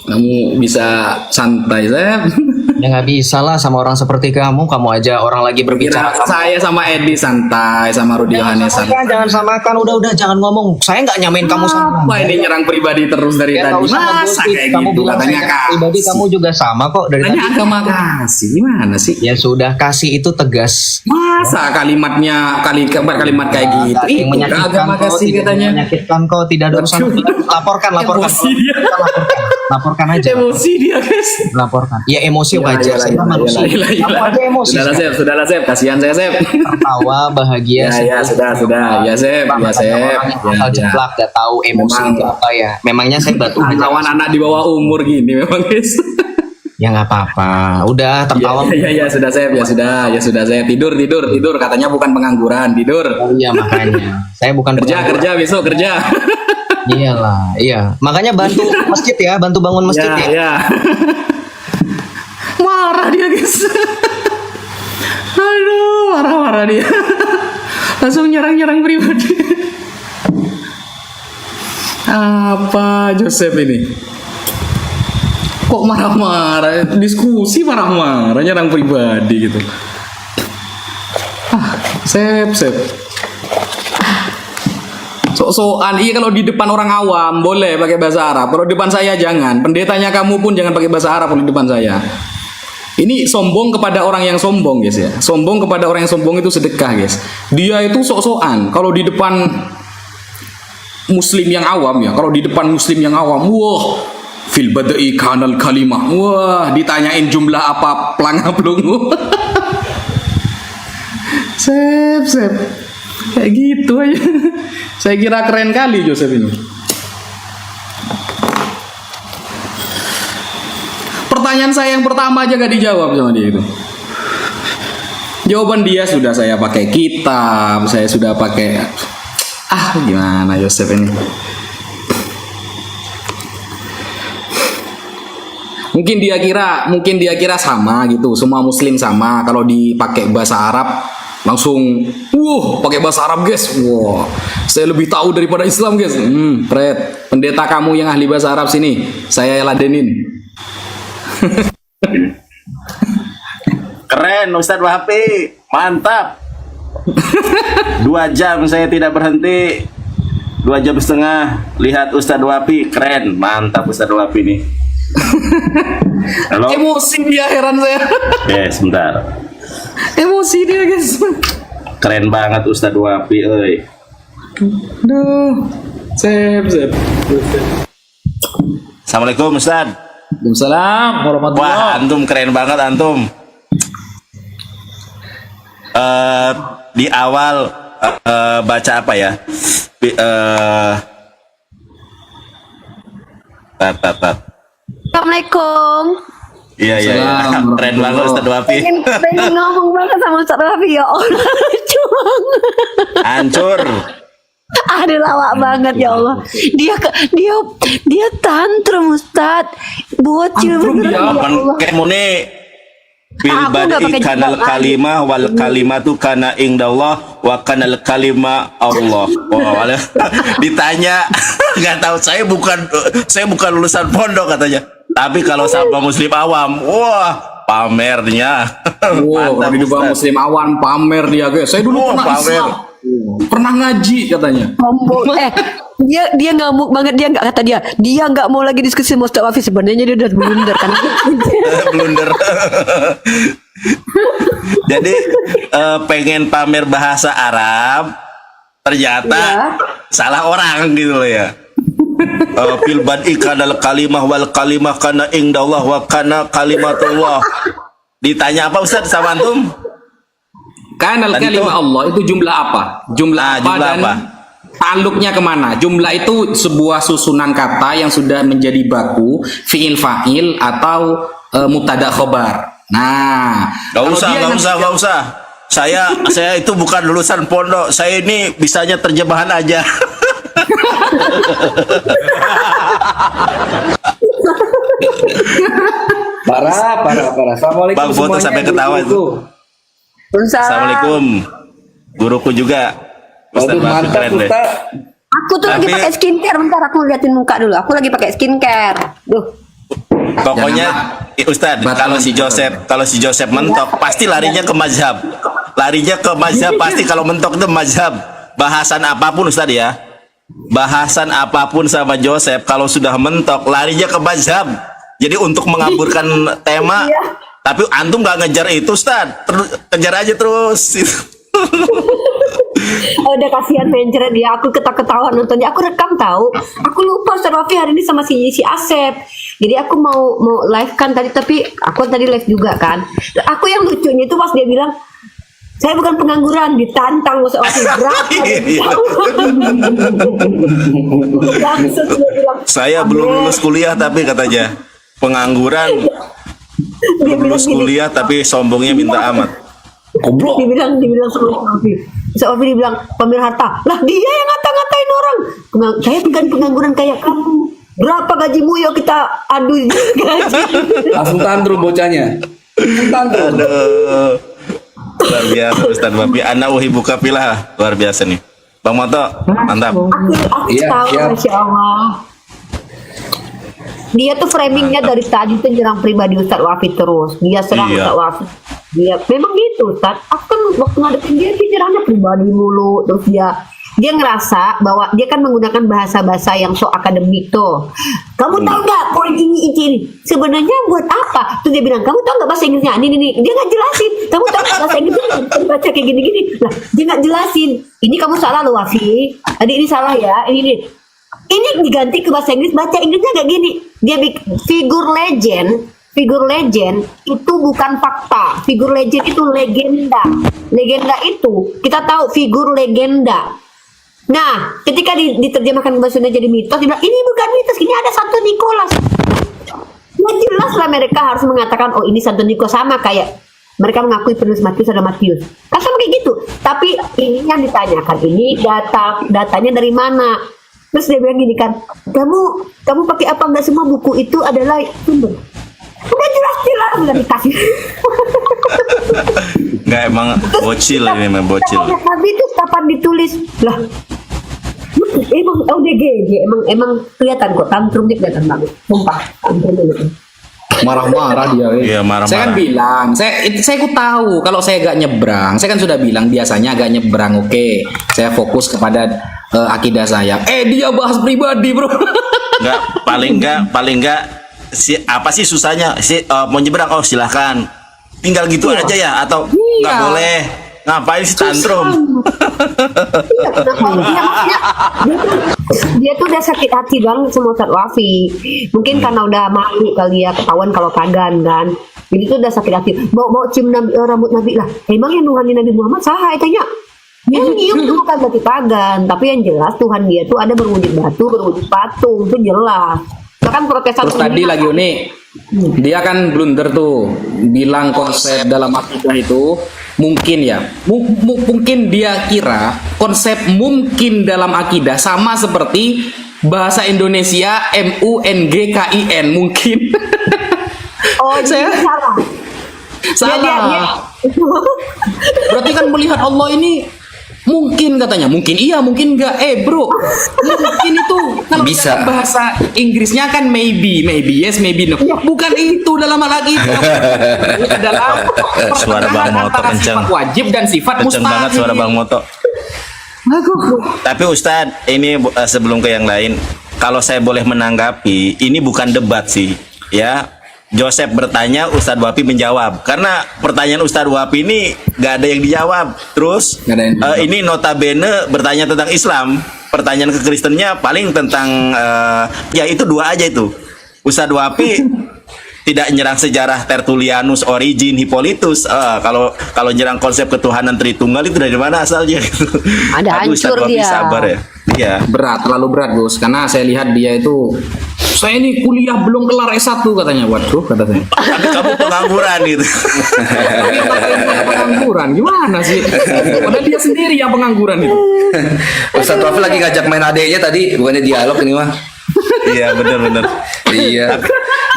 kamu bisa santai, Sep. Ya nggak bisa lah sama orang seperti kamu. Kamu aja orang lagi berbicara. Saya sama Edi santai, sama Rudi Yohanes santai. Jangan samakan, udah jangan ngomong. Saya nggak nyamain kamu sama. Apa ini nyerang pribadi terus dari Ya, tadi? nggak usah Masa ngebullshit. kayak Kamu gitu? bilang Katanya saya pribadi kasih. kamu juga sama kok dari Katanya tadi. agama kasih. Gimana sih? Ya sudah, kasih itu tegas. Masa kalimatnya kalimat kayak gitu? Yang menyakitkan agama kau, kasih tidak katanya. menyakitkan kau, tidak ada urusan. Laporkan. Emosi dia. Laporkan aja. Emosi dia, guys. Laporkan. Ya emosi wajar. Saya manusia. Kamu aja emosi. Sudahlah, Sep. Kasihan saya, Sep. Tertawa bahagia. Ya, sudah. Ya, Sep. Ya, Sep. Asal jeplak, gak tahu emosi Memang. itu apa ya. Memangnya saya batu aja. Lawan anak di bawah umur gini memang, guys. Ya nggak apa-apa. Udah tertawa. Ya, sudah, Sep. Ya sudah, Sep. Tidur. Katanya bukan pengangguran, tidur. Oh, iya makanya. Saya bukan Kerja besok kerja. Iyalah, iya. Makanya bantu masjid ya, bantu bangun masjid ya. Ya. Marah dia, guys. Aduh, marah dia. Langsung nyerang pribadi. Apa Joseph ini? Kok marah-marah? Diskusi marah-marah, nyerang pribadi gitu. Sep. Sok-sokan, iya kalau di depan orang awam boleh pakai bahasa Arab. Kalau di depan saya jangan. Pendetanya kamu pun jangan pakai bahasa Arab kalau di depan saya. Ini sombong kepada orang yang sombong, guys ya. Sombong kepada orang yang sombong itu sedekah, guys. Dia itu sok-sokan. Kalau di depan Muslim yang awam ya, kalau di depan Muslim yang awam, wah, fil badai kanal kalimah, wah, ditanyain jumlah apa pelangap lungu. Sep. Kayak gitu aja. Saya kira keren kali Joseph ini. Pertanyaan saya yang pertama aja gak dijawab sama dia itu. Jawaban dia sudah saya pakai kitab, saya sudah pakai gimana Joseph ini. Mungkin dia kira sama gitu, semua muslim sama. Kalau dipakai bahasa Arab langsung pakai bahasa Arab guys, saya lebih tahu daripada Islam guys. Fred, pendeta kamu yang ahli bahasa Arab sini, saya ladenin. Keren Ustadz Wahabi, mantap. 2 jam saya tidak berhenti, 2 jam setengah lihat Ustadz Wahabi, keren, mantap Ustadz Wahabi nih. Halo. Emosi dia, heran saya. Sebentar. Emosi dia guys. Keren banget Ustadz Wahabi, euy. Aduh. Sep. Assalamualaikum Ustadz. Waalaikumsalam warahmatullahi. Wah, antum keren banget antum. Di awal baca apa ya? Assalamualaikum. Iya. Keren banget Ustadz Wahabi. Pengen ngomong banget sama Ustadz Wahabi, ya Allah. Lucu banget. Hancur. Aduh, lawak banget ya Allah. Dia tantrum Ustadz. Bocil bener ya Allah. Kamu nih bil Aku nggak badi pakai kanal jilbab kalimah wal kalimatu kana indallah wa kanal kalima Allah. Ditanya nggak tahu, saya bukan lulusan pondok katanya. Tapi kalau sama muslim awam, pamernya. Kalau di depan muslim awam pamer dia guys. Saya dulu pernah pamer. Islam. Pernah ngaji katanya. Dia ngamuk banget, dia nggak mau lagi diskusi sama Ustadz Wafi. Sebenarnya dia udah blunder kan. Blunder. Jadi pengen pamer bahasa Arab, ternyata salah orang gitu loh ya. Fil bad'i kanal kalimah wal kalimah kana indallah wa kana kalimatullah. Ditanya apa Ustaz sama antum? Kanal Tadi kalimah tuh. Allah itu jumlah apa? Jumlah apa jumlah dan apa? ta'alluqnya kemana? Jumlah itu sebuah susunan kata yang sudah menjadi baku, fi'il fa'il atau mubtada khobar. Nah, Gak kalau dia usah. Saya itu bukan lulusan pondok. Saya ini bisanya terjemahan aja. Parah. Assalamualaikum Bang foto semuanya, sampai ketawa itu. Assalamualaikum. Guruku juga. Ustaz Waduh, Wahabi mantap keren deh. Ustaz. Aku tuh lagi Tapi- pakai skincare, bentar aku liatin muka dulu. Aku lagi pakai skincare. Pokoknya Ustaz, kalau si Joseph mentok pasti larinya ke mazhab. Pasti kalau mentok itu mazhab. Bahasan apapun Ustaz ya. Bahasan apapun sama Joseph kalau sudah mentok larinya ke mazhab. Jadi untuk mengaburkan tema, tapi antum nggak ngejar itu Ustaz. Kejar aja terus. Udah kasihan Venture dia, aku ketawa nontonnya. Aku rekam tahu. Aku lupa Ustadz Wafi hari ini sama si Asep. Jadi aku mau live kan tadi, tapi aku tadi live juga kan. Aku yang lucunya itu pas dia bilang, saya bukan pengangguran, ditantang Ustadz Wafi berapa? Langsung dia bilang, Saya belum lulus kuliah tapi katanya pengangguran, belum lulus kuliah tapi sombongnya minta amat. goblok. dibilang sama Wafi. Wafi dibilang pamer harta. Lah dia yang ngata-ngatain orang. Saya bukan pengangguran kayak kamu. Berapa gajimu, yuk kita adu gaji. Langsung tantrum bocahnya. Tantrum. Aduh, luar biasa Ustaz Wafi. Ana uhibuka fillah, luar biasa nih. Bang Moto, mantap. Aku Iya, tahu, siap. Masya Allah. Dia tuh framingnya dari tadi tuh nyerang pribadi Ustadz Wafi terus. Dia serang Iya. Ustadz Wafi. Dia memang gitu Ustadz. Aku kan waktu ngadepin dia nyerangnya pribadi mulu. Terus dia ngerasa bahwa dia kan menggunakan bahasa-bahasa yang so akademik tuh. Kamu tahu nggak poin ini? Sebenarnya buat apa? Tuh dia bilang, kamu tahu nggak bahasa Inggrisnya? Ini. Dia nggak jelasin. Kamu tahu nggak bahasa Inggrisnya? Baca kayak gini-gini. Lah, dia nggak jelasin. Ini kamu salah loh Wafi. Tadi ini salah ya. Ini diganti ke bahasa Inggris. Baca Inggrisnya kayak gini. Dia bikin figur legend itu bukan fakta. Figur legend itu legenda. Legenda itu kita tahu figur legenda. Nah, ketika diterjemahkan ke bahasa Indonesia jadi mitos, dia bilang ini bukan mitos, ini ada Santo Nikolas. Ya jelas lah mereka harus mengatakan oh ini Santo Nikolas, sama kayak mereka mengakui penulis Matius ada Matius. Kan sama kayak gitu. Tapi ini yang ditanyakan ini datanya dari mana? Terus dia bilang gini kan, kamu pakai apa? Enggak semua buku itu adalah sumber. Udah jelas udah dikasih. Nggak, emang bocil ini, memang bocil. Nabi itu kapan ditulis? Lah, emang ODGJ, emang kelihatan kok tantrum dia kelihatan banget. Sumpah, tantrum itu. Marah-marah dia. Iya, marah-marah. Saya kan bilang, saya ku tahu kalau saya gak nyebrang. Saya kan sudah bilang biasanya agak nyebrang. Oke, saya fokus kepada akidah saya. Dia bahas pribadi, bro. Nggak, paling nggak apa sih susahnya mau nyebrang? Oh silahkan, tinggal gitu aja ya, atau nggak Iya. boleh, ngapain sih tantrum? Iya, kenapa? Iya, maksudnya dia tuh udah sakit hati banget sama Ustadz Wafi. Mungkin karena udah malu kali ya, ketahuan kalau pagan kan. Jadi tuh udah sakit hati. Bawa cium rambut Nabi lah. Emang yang nuhanin Nabi Muhammad sah tanya. Yang nyium itu bukan berarti pagan, tapi yang jelas Tuhan dia tuh ada berwujud batu, berwujud patung, itu jelas. Bahkan protestan Terus tadi lagi Uni, dia kan blunder tuh, bilang konsep dalam akidah itu mungkin ya, mungkin dia kira konsep mungkin dalam akidah sama seperti bahasa Indonesia MUNGKIN mungkin. Oh, Saya- jadi salah. Salah. Berarti kan melihat Allah ini mungkin katanya, mungkin iya, mungkin enggak. Bro, mungkin itu kalau Bisa. misalkan bahasa Inggrisnya kan maybe yes, maybe no. Bukan itu dalam hal itu. Adalah Suara Bang Moto antara kenceng. sifat wajib dan sifat Kenceng mustahil. banget suara Bang Moto. Tapi Ustadz, ini sebelum ke yang lain, kalau saya boleh menanggapi, ini bukan debat sih, ya. Joseph bertanya, Ustadz Wapi menjawab. Karena pertanyaan Ustadz Wapi ini gak ada yang dijawab. Terus Nggak ada yang dijawab. ini notabene bertanya tentang Islam. Pertanyaan ke Kristennya paling tentang ya itu dua aja itu. Ustadz Wapi tidak nyerang sejarah Tertullianus, Origen, Hippolytus. Kalau nyerang konsep ketuhanan Tritunggal itu dari mana asalnya? Ada Aduh, Ustadz hancur Wapi dia. sabar ya. Iya. Berat, terlalu berat, Bos. Karena saya lihat dia itu, saya ini kuliah belum kelar S1 katanya. Waduh, kata saya. Tapi kamu pengangguran gitu. Tapi pengangguran gimana sih? Padahal dia sendiri yang pengangguran itu. Ustadz Wafi lagi ngajak main adeknya tadi, bukannya dialog ini mah. Iya, benar-benar. Iya.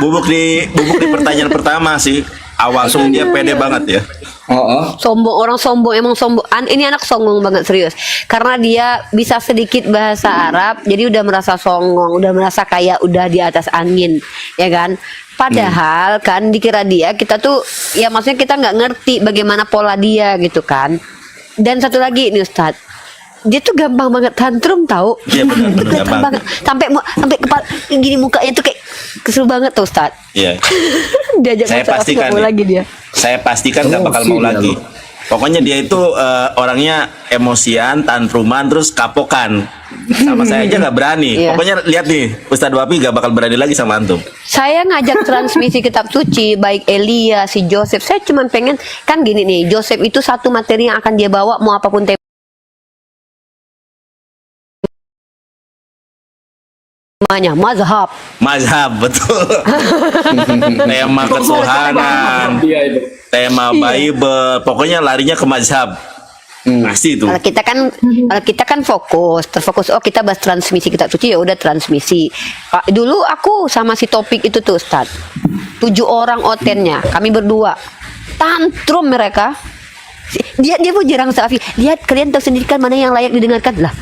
Bubuk di pertanyaan pertama sih. Awalnya dia pede banget ya. Oh. Sombong, orang sombong, emang sombong. Ini anak sombong banget, serius. Karena dia bisa sedikit bahasa Arab, jadi udah merasa songong, udah merasa kayak udah di atas angin, ya kan? Padahal kan dikira dia, kita tuh ya maksudnya kita nggak ngerti bagaimana pola dia gitu kan. Dan satu lagi nih Ustadz, dia tuh gampang banget tantrum tahu. Iya, benar, Kelihatan gampang. banget. Sampai kepala gini mukanya tuh kayak kesel banget tuh Ustadz. Iya. Diajak Saya ngobrol, pastikan nggak mau nih. lagi dia. Saya pastikan nggak bakal mau lagi. Pokoknya dia itu orangnya emosian, tantruman, terus kapokan. Sama saya aja nggak berani. Iya. Pokoknya lihat nih, Ustadz Wapi nggak bakal berani lagi sama antum. Saya ngajak transmisi kitab suci, baik Elia, si Joseph. Saya cuma pengen, kan gini nih, Joseph itu satu materi yang akan dia bawa, mau apapun temanya, mazhab. Mazhab, betul. Tema ketuhanan, Dia itu. tema Bible, pokoknya larinya ke mazhab. Pasti itu. Kalau kita kan terfokus. Oh kita bahas transmisi kitab suci, ya udah transmisi. Dulu aku sama si Topik itu tuh Ustaz, 7 orang otennya, kami berdua, tantrum mereka. Dia mau jarang Ustaz Wafi. Lihat kalian tahu sendiri kan mana yang layak didengarkan lah.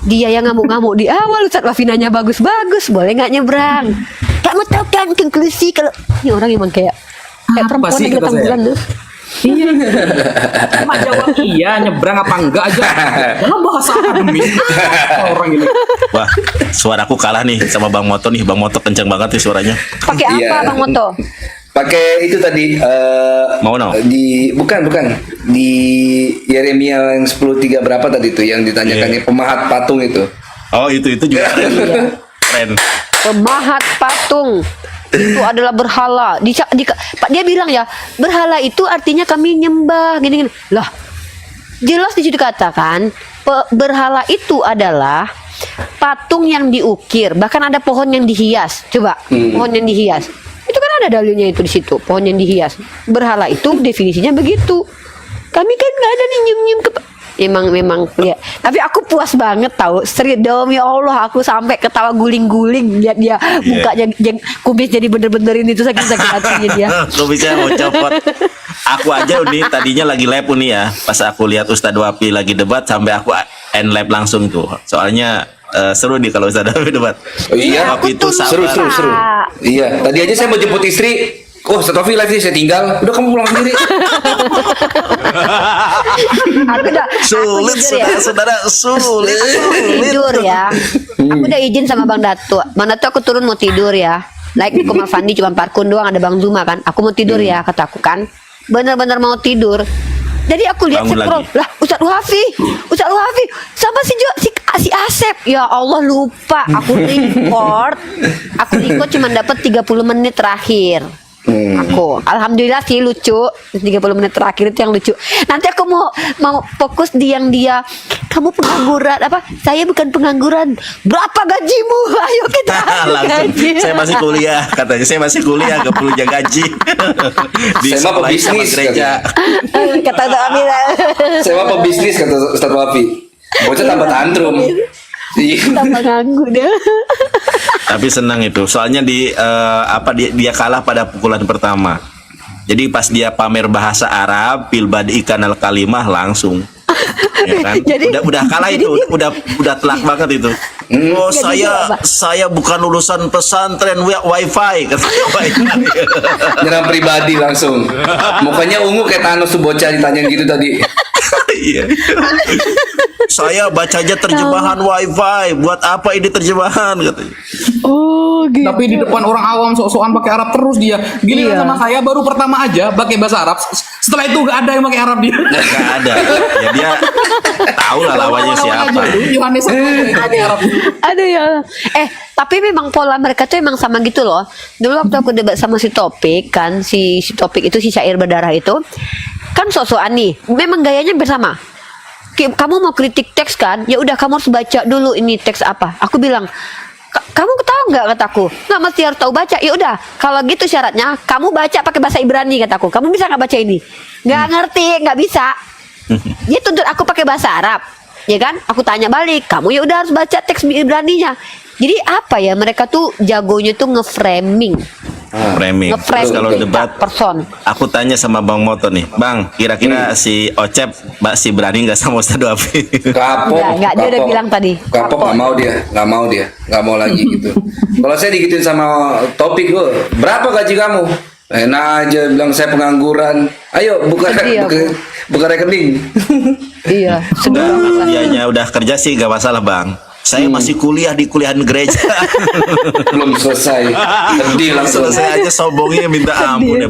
Dia yang ngamuk-ngamuk di awal, Ustaz Wafi nanya bagus-bagus, boleh nggak nyebrang? kamu tahu kan konklusi kalau ini orang emang kayak Apa perempuan sih yang kata datang saya? bulan tuh. Iya. Cuma jawab iya, nyebrang apa enggak aja. Jangan bahasa akademis. Orang ini. Wah, suaraku kalah nih sama Bang Moto nih. Bang Moto kencang banget nih suaranya. Pakai apa Iya. Bang Moto? Pakai itu tadi Mau no? di bukan di Yeremia yang 10:3 berapa tadi tuh yang ditanyakan Iya. yang pemahat patung itu. Oh, itu juga keren. Keren. Pemahat patung itu adalah berhala. Pak dia bilang ya, berhala itu artinya kami nyembah gini-gini. Lah, jelas di situ dikatakan berhala itu adalah patung yang diukir, bahkan ada pohon yang dihias. Coba, pohon yang dihias. Itu kan ada dalilnya itu di situ, pohon yang dihias. Berhala itu definisinya begitu. Kami kan nggak ada nih nyium-nyium ke memang ya. Tapi aku puas banget tahu. Serius demi Allah aku sampai ketawa guling-guling lihat dia mukanya kumis jadi bener-bener ini tuh sakit hatinya dia. Lu bisa mau copot. Aku aja nih tadinya lagi live nih ya. Pas aku lihat Ustadz Wafi lagi debat sampai aku end live langsung tuh. Soalnya seru nih kalau Ustadz Wafi debat. Oh iya, Wafi itu seru. sabar. Iya, tadi aja saya mau jemput istri. Oh, Ustadz Wafi live sih saya tinggal. Udah kamu pulang sendiri. Aku udah Sulit aku jujur ya. saudara, sulit. Tidur ya. Aku udah izin sama Bang Datu. Bang Datu aku turun mau tidur ya. Like di Kumar Fandi cuma parkun doang ada Bang Zuma kan. Aku mau tidur ya kataku kan. Bener-bener mau tidur. Jadi aku lihat Bangun scroll. lagi. Lah Ustadz Wafi sama si Asep. Ya Allah lupa. Aku record cuma dapat 30 menit terakhir. Aku alhamdulillah sih lucu 30 menit terakhir itu yang lucu. Nanti aku mau fokus di yang dia kamu pengangguran apa saya bukan pengangguran berapa gajimu ayo kita Langsung gaji. saya masih kuliah katanya, saya masih kuliah gak perlu jaga gaji. Saya mah Disekolahin sama pebisnis, gereja. Kata Amira Saya mah pebisnis kata Ustadz Wafi. Bocah tambah tantrum. Iya. tambah nganggur dia. Tapi senang itu soalnya dia kalah pada pukulan pertama. Jadi pas dia pamer bahasa Arab pilbad ikan al kalimah langsung ya kan? Jadi- udah kalah jadi itu udah telak banget itu. Oh Jadi apa? saya bukan lulusan pesantren wifi katanya wifi. Nyerang pribadi langsung. Mukanya ungu kayak Thanos tuh bocah ditanyain gitu tadi. Iya. Saya baca aja terjemahan wifi. Buat apa ini terjemahan katanya. Oh gitu. Tapi di depan orang awam sok-sokan pakai Arab terus dia. Gini Iya. sama saya baru pertama aja pakai bahasa Arab. Setelah itu gak ada yang pakai Arab dia. Gak ada. Ya dia tahu lah lawannya Lawan-lawan siapa. aja dulu, Yohanes aja yang pakai Arab. Aduh ya. Tapi memang pola mereka tuh emang sama gitu loh. Dulu waktu aku debat sama si Topik kan, si Topik itu si syair berdarah itu kan sok-sokan nih. Memang gayanya bersama. Kamu mau kritik teks kan? Ya udah kamu harus baca dulu ini teks apa. Aku bilang, kamu tahu nggak kataku? Nggak mesti harus tahu baca. Ya udah, kalau gitu syaratnya kamu baca pakai bahasa Ibrani kataku. Kamu bisa nggak baca ini? Nggak ngerti, nggak bisa. Dia tuntut aku pakai bahasa Arab, ya kan? Aku tanya balik, kamu ya udah harus baca teks Ibraninya. Jadi apa ya? Mereka tuh jagonya tuh ngeframing, Framing. Terus ngeframing kalau debat person. aku tanya sama Bang Moto nih, Bang, kira-kira si Ocep si berani nggak sama Ustadz Wafi? Kapok. Nggak, dia udah bilang tadi. Kapok nggak mau dia, nggak mau lagi gitu. Kalau saya digituin sama Topik gue, berapa gaji kamu? Enak aja bilang saya pengangguran. Ayo buka Sedih aku. buka rekening. Iya, sedang. Dianya udah kerja sih nggak masalah Bang. Saya masih kuliah di kuliahan gereja. Belum selesai. Sedih langsung. Selesai aja sombongnya minta ampun ya.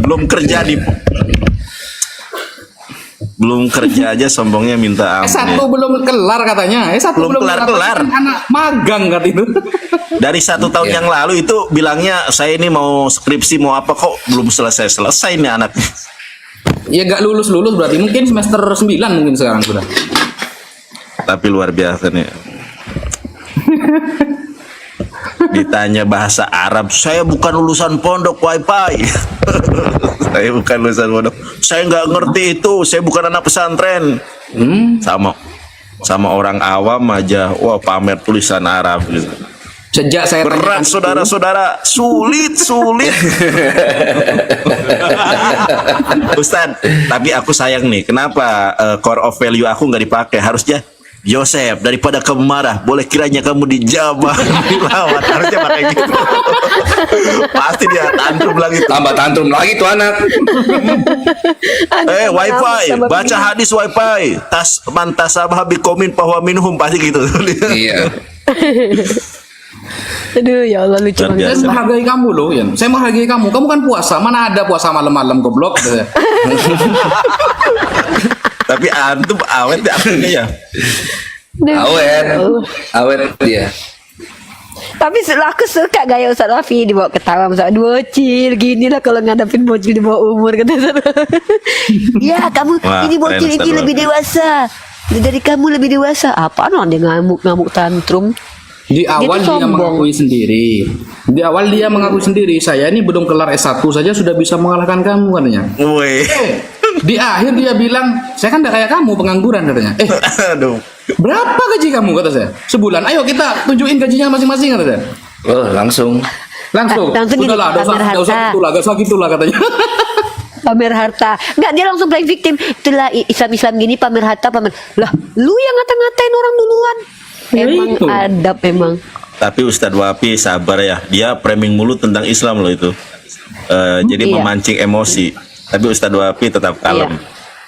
Belum kerja aja sombongnya minta ampun. S1 ya. belum kelar katanya. S1 Belum kelar-kelar. Anak magang kan itu. Dari 1 tahun yang lalu itu bilangnya saya ini mau skripsi mau apa kok belum selesai nih anak. Ya gak lulus berarti mungkin semester 9 mungkin sekarang sudah. Tapi luar biasa nih. Ditanya bahasa Arab, saya bukan lulusan pondok wifi. Saya bukan lulusan pondok. Saya nggak ngerti itu. Saya bukan anak pesantren. Sama orang awam aja. Wah pamer tulisan Arab gitu. Sejak saya Berat tanyakan saudara-saudara, sulit. Ustadz, tapi aku sayang nih. Kenapa core of value aku nggak dipakai? Harusnya Joseph, daripada kamu marah, boleh kiranya kamu dijamah, dilawat. Harusnya pakai gitu. Pasti dia tantrum lagi. Tambah tantrum lagi tuh anak. Wifi, baca hadis wifi. Tas mantasabah bikomin bahwa minhum, pasti gitu. Iya. Aduh ya Allah lucu Luar banget. biasa. Saya menghargai kamu loh, Yan. Saya menghargai kamu. Kamu kan puasa. Mana ada puasa malam-malam goblok. Tapi antum awet deh akhirnya ya. Awet dia. Tapi aku suka gaya Ustaz Rafi dibawa ketawa masa bocil gini lah kalau ngadapin bocil di bawah umur kata Ustaz. Ya kamu Wah, ini bocil keren, ini Ustaz lebih Rafi. dewasa dari kamu lebih dewasa. Apaan dia ngamuk tantrum? Di awal tuh dia sombong. mengakui sendiri. Di awal dia mengakui sendiri. Saya ini belum kelar S1 saja sudah bisa mengalahkan kamu katanya. Woi. Di akhir dia bilang, saya kan tidak kayak kamu pengangguran katanya. Aduh. Berapa gaji kamu kata saya? Sebulan. Ayo kita tunjukin gajinya masing-masing kata saya. Oh, langsung. Langsung. Langsung gini, Udahlah, pamer nggak usah harta. gitulah, nggak usah gitulah katanya. Pamer harta. Enggak, dia langsung playing victim. Itulah Islam gini pamer harta, pamer. Lah, lu yang ngata-ngatain orang duluan. Ya Emang itu. adab emang. Tapi Ustadz Wafi sabar ya. Dia framing mulu tentang Islam loh itu. Jadi Iya. memancing emosi. Tapi Ustadz Wafi tetap kalem.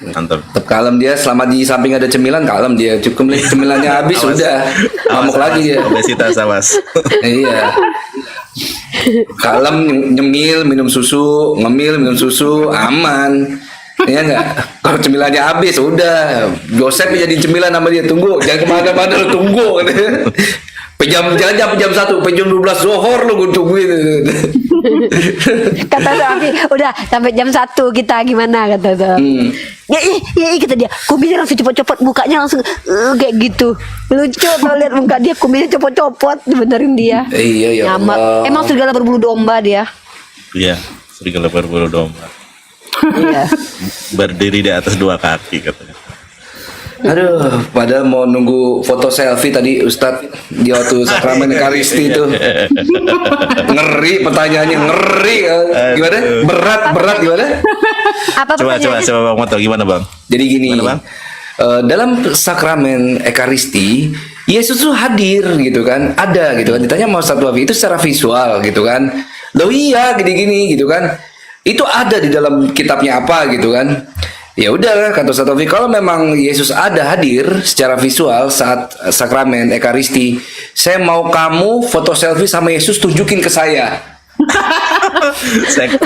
Mantap. Tetap kalem dia, selama di samping ada cemilan kalem dia. Cukup lihat cemilannya habis udah ngamuk lagi dia. Obesitas awas. Iya. Kalem, nyemil, minum susu, ngemil, minum susu, aman. Iya enggak? Kalau cemilannya habis udah. Joseph jadi cemilan sama dia, tunggu, jangan kemana-mana lu tunggu. Pejam 1, pejam 12 Zohor lu gue tungguin. Kata Rafi, udah sampai jam 1 kita gimana kata Rafi. Ya, kata dia, kumisnya langsung copot-copot mukanya langsung kayak gitu. Lucu tuh lihat muka dia, kumisnya copot-copot dibenerin dia. Iya, ya Nyamak. Allah. Emang serigala berbulu domba dia. Iya. Serigala berbulu domba. Iya. Berdiri di atas 2 kaki katanya. Aduh, padahal mau nunggu foto selfie tadi Ustadz di waktu sakramen Ekaristi itu. Ngeri pertanyaannya, ngeri. Gimana? Berat gimana? Apa Coba pertanyaannya? Bang Moto gimana Bang? Jadi gini, Gimana, Bang? dalam sakramen Ekaristi, Yesus tuh hadir gitu kan, ada gitu kan. Ditanya mau Ustadz Wafi itu secara visual gitu kan. Loh iya gini-gini gitu kan. Itu ada di dalam kitabnya apa gitu kan. Ya udah kata Ustadz Wafi, kalau memang Yesus ada hadir secara visual saat sakramen Ekaristi, saya mau kamu foto selfie sama Yesus tunjukin ke saya.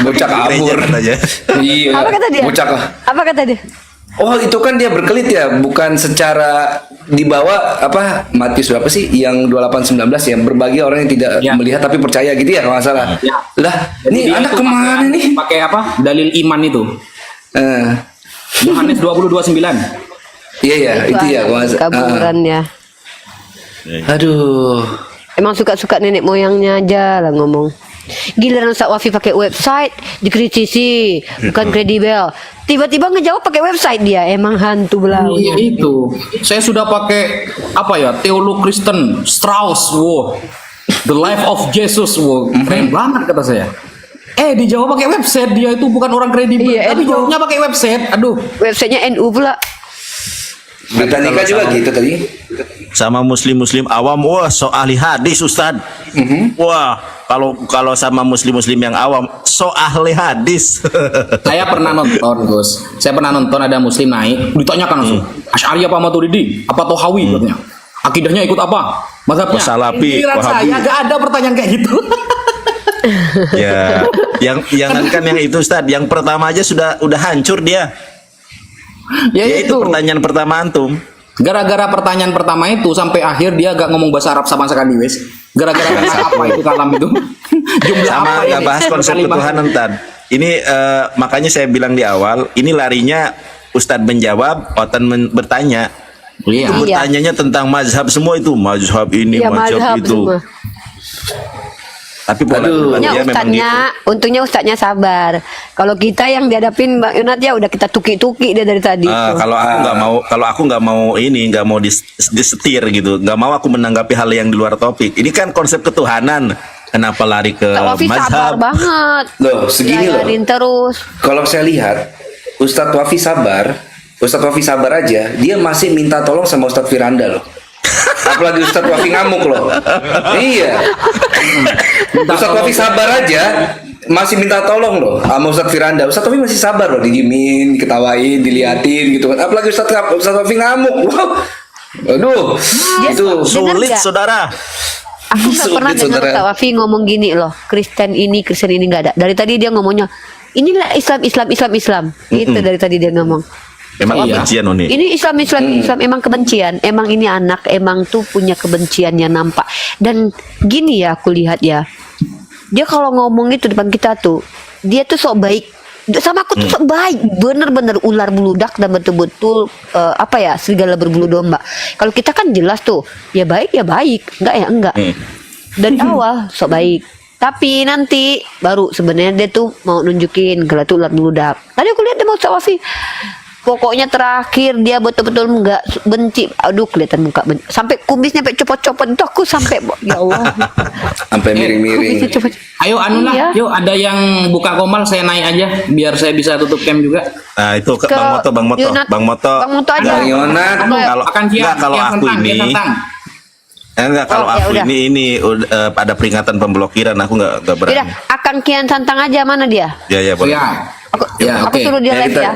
Bocah kabur. Katanya. Iya. Apa kata dia? Bocah Apa kata dia? Oh itu kan dia berkelit ya, bukan secara dibawa apa Matius berapa sih yang 28:19 yang berbagi orang yang tidak Ya. melihat tapi percaya gitu ya kalau nggak salah. Ya. Lah, ini Dia anak itu kemana pakai- nih? Pakai apa? Dalil iman itu. Yohanes 20:29. Iya ya, itu ya kalau nggak salah. Kaburan ya. Aduh. Emang suka-suka nenek moyangnya aja lah ngomong. Giliran Ustaz Wafi pakai website dikritisi, bukan kredibel. Tiba-tiba ngejawab pakai website dia, emang hantu belau. Iya itu. Saya sudah pakai apa ya? Teolog Kristen Strauss. Wow. The Life of Jesus. Wow. Keren banget kata saya. Dijawab pakai website, dia itu bukan orang kredibel. Iya, tapi NU. jawabnya pakai website. Aduh. Websitenya NU pula. Britannica juga gitu tadi. Sama muslim awam, wah so ahli hadis Ustad. Wah, kalau sama muslim yang awam so ahli hadis. Saya pernah nonton, Gus. Saya pernah nonton ada muslim naik, ditanyakan langsung. Asy'ari apa Maturidi? Apa Tohawi katanya. Akidahnya ikut apa? Mazhabnya. Salafi, Giliran Wahabi. saya gak ada pertanyaan kayak gitu. Ya, yang kan yang itu Ustad, yang pertama aja udah hancur dia. Ya Ya itu itu. pertanyaan pertama antum. Gara-gara pertanyaan pertama itu sampai akhir dia gak ngomong bahasa Arab sama sekali, wes. Gara-gara kata apa itu kalam itu? Jumlah Sama apa nggak ini? bahas konsep Kalimat. ketuhanan Tad. Ini makanya saya bilang di awal, ini larinya Ustadz menjawab, Otan bertanya. Iya. Itu bertanyanya tentang mazhab semua itu, mazhab ini, Iya, mazhab mazhab itu. semua. Tapi pola Aduh. Untungnya dia memang ustadznya, gitu. untungnya ustadznya sabar. Kalau kita yang dihadapin Mbak Yunat ya udah kita tuki-tuki dia dari tadi. tuh. Kalau aku nggak mau ini, nggak mau disetir gitu, nggak mau aku menanggapi hal yang di luar topik. Ini kan konsep ketuhanan. Kenapa lari ke Kak Wafi sabar mazhab? banget. Loh, segini loh. Diajarin terus. Kalau saya lihat Ustadz Wafi sabar Ustadz Wafi sabar aja, dia masih minta tolong sama Ustadz Firanda loh. Apalagi Ustadz Wafi ngamuk loh. Iya. Ustadz Wafi sabar aja, masih minta tolong loh sama Ustadz Firanda. Ustadz Wafi masih sabar loh, didiemin, diketawain, diliatin gitu kan. Apalagi Ustadz Wafi ngamuk. Wow. Aduh, itu Sulit, nggak? saudara. Aku nggak Sulit, pernah dengar saudara. Ustaz Wafi ngomong gini loh, Kristen ini nggak ada. Dari tadi dia ngomongnya, inilah Islam. Itu dari tadi dia ngomong. Emang Iya. kebencian Oni. Ini Islam, emang kebencian. Emang ini anak, emang tuh punya kebencian yang nampak. Dan gini ya, aku lihat ya, dia kalau ngomong itu depan kita tuh, dia tuh sok baik. Sama aku tuh sok baik, bener-bener ular buludak dan betul-betul serigala berbulu domba. Kalau kita kan jelas tuh, ya baik, enggak ya enggak. Dari awal sok baik. Tapi nanti baru sebenarnya dia tuh mau nunjukin kalau itu ular buludak. Tadi aku lihat dia mau Ustaz Wafi. Pokoknya terakhir dia betul-betul enggak benci. Aduh, kelihatan muka benci. Sampai kumisnya sampai copot-copot itu aku sampai ya Allah. sampai miring-miring. Kumisnya copot. Ayo anu lah, Iya. yuk ada yang buka komal saya naik aja biar saya bisa tutup cam juga. Nah, itu Ke Bang Moto Bang Moto aja. Bang Yonat. Kalau Akan enggak, kalau Kian aku Santang, ini Kian Santang. enggak, kalau Oh, ya aku udah. ini ada peringatan pemblokiran, aku enggak berani. Udah, akan Kian Santang aja, mana dia? Ya boleh. Ya. Aku Ya, aku oke. suruh dia Ya, live kita- ya.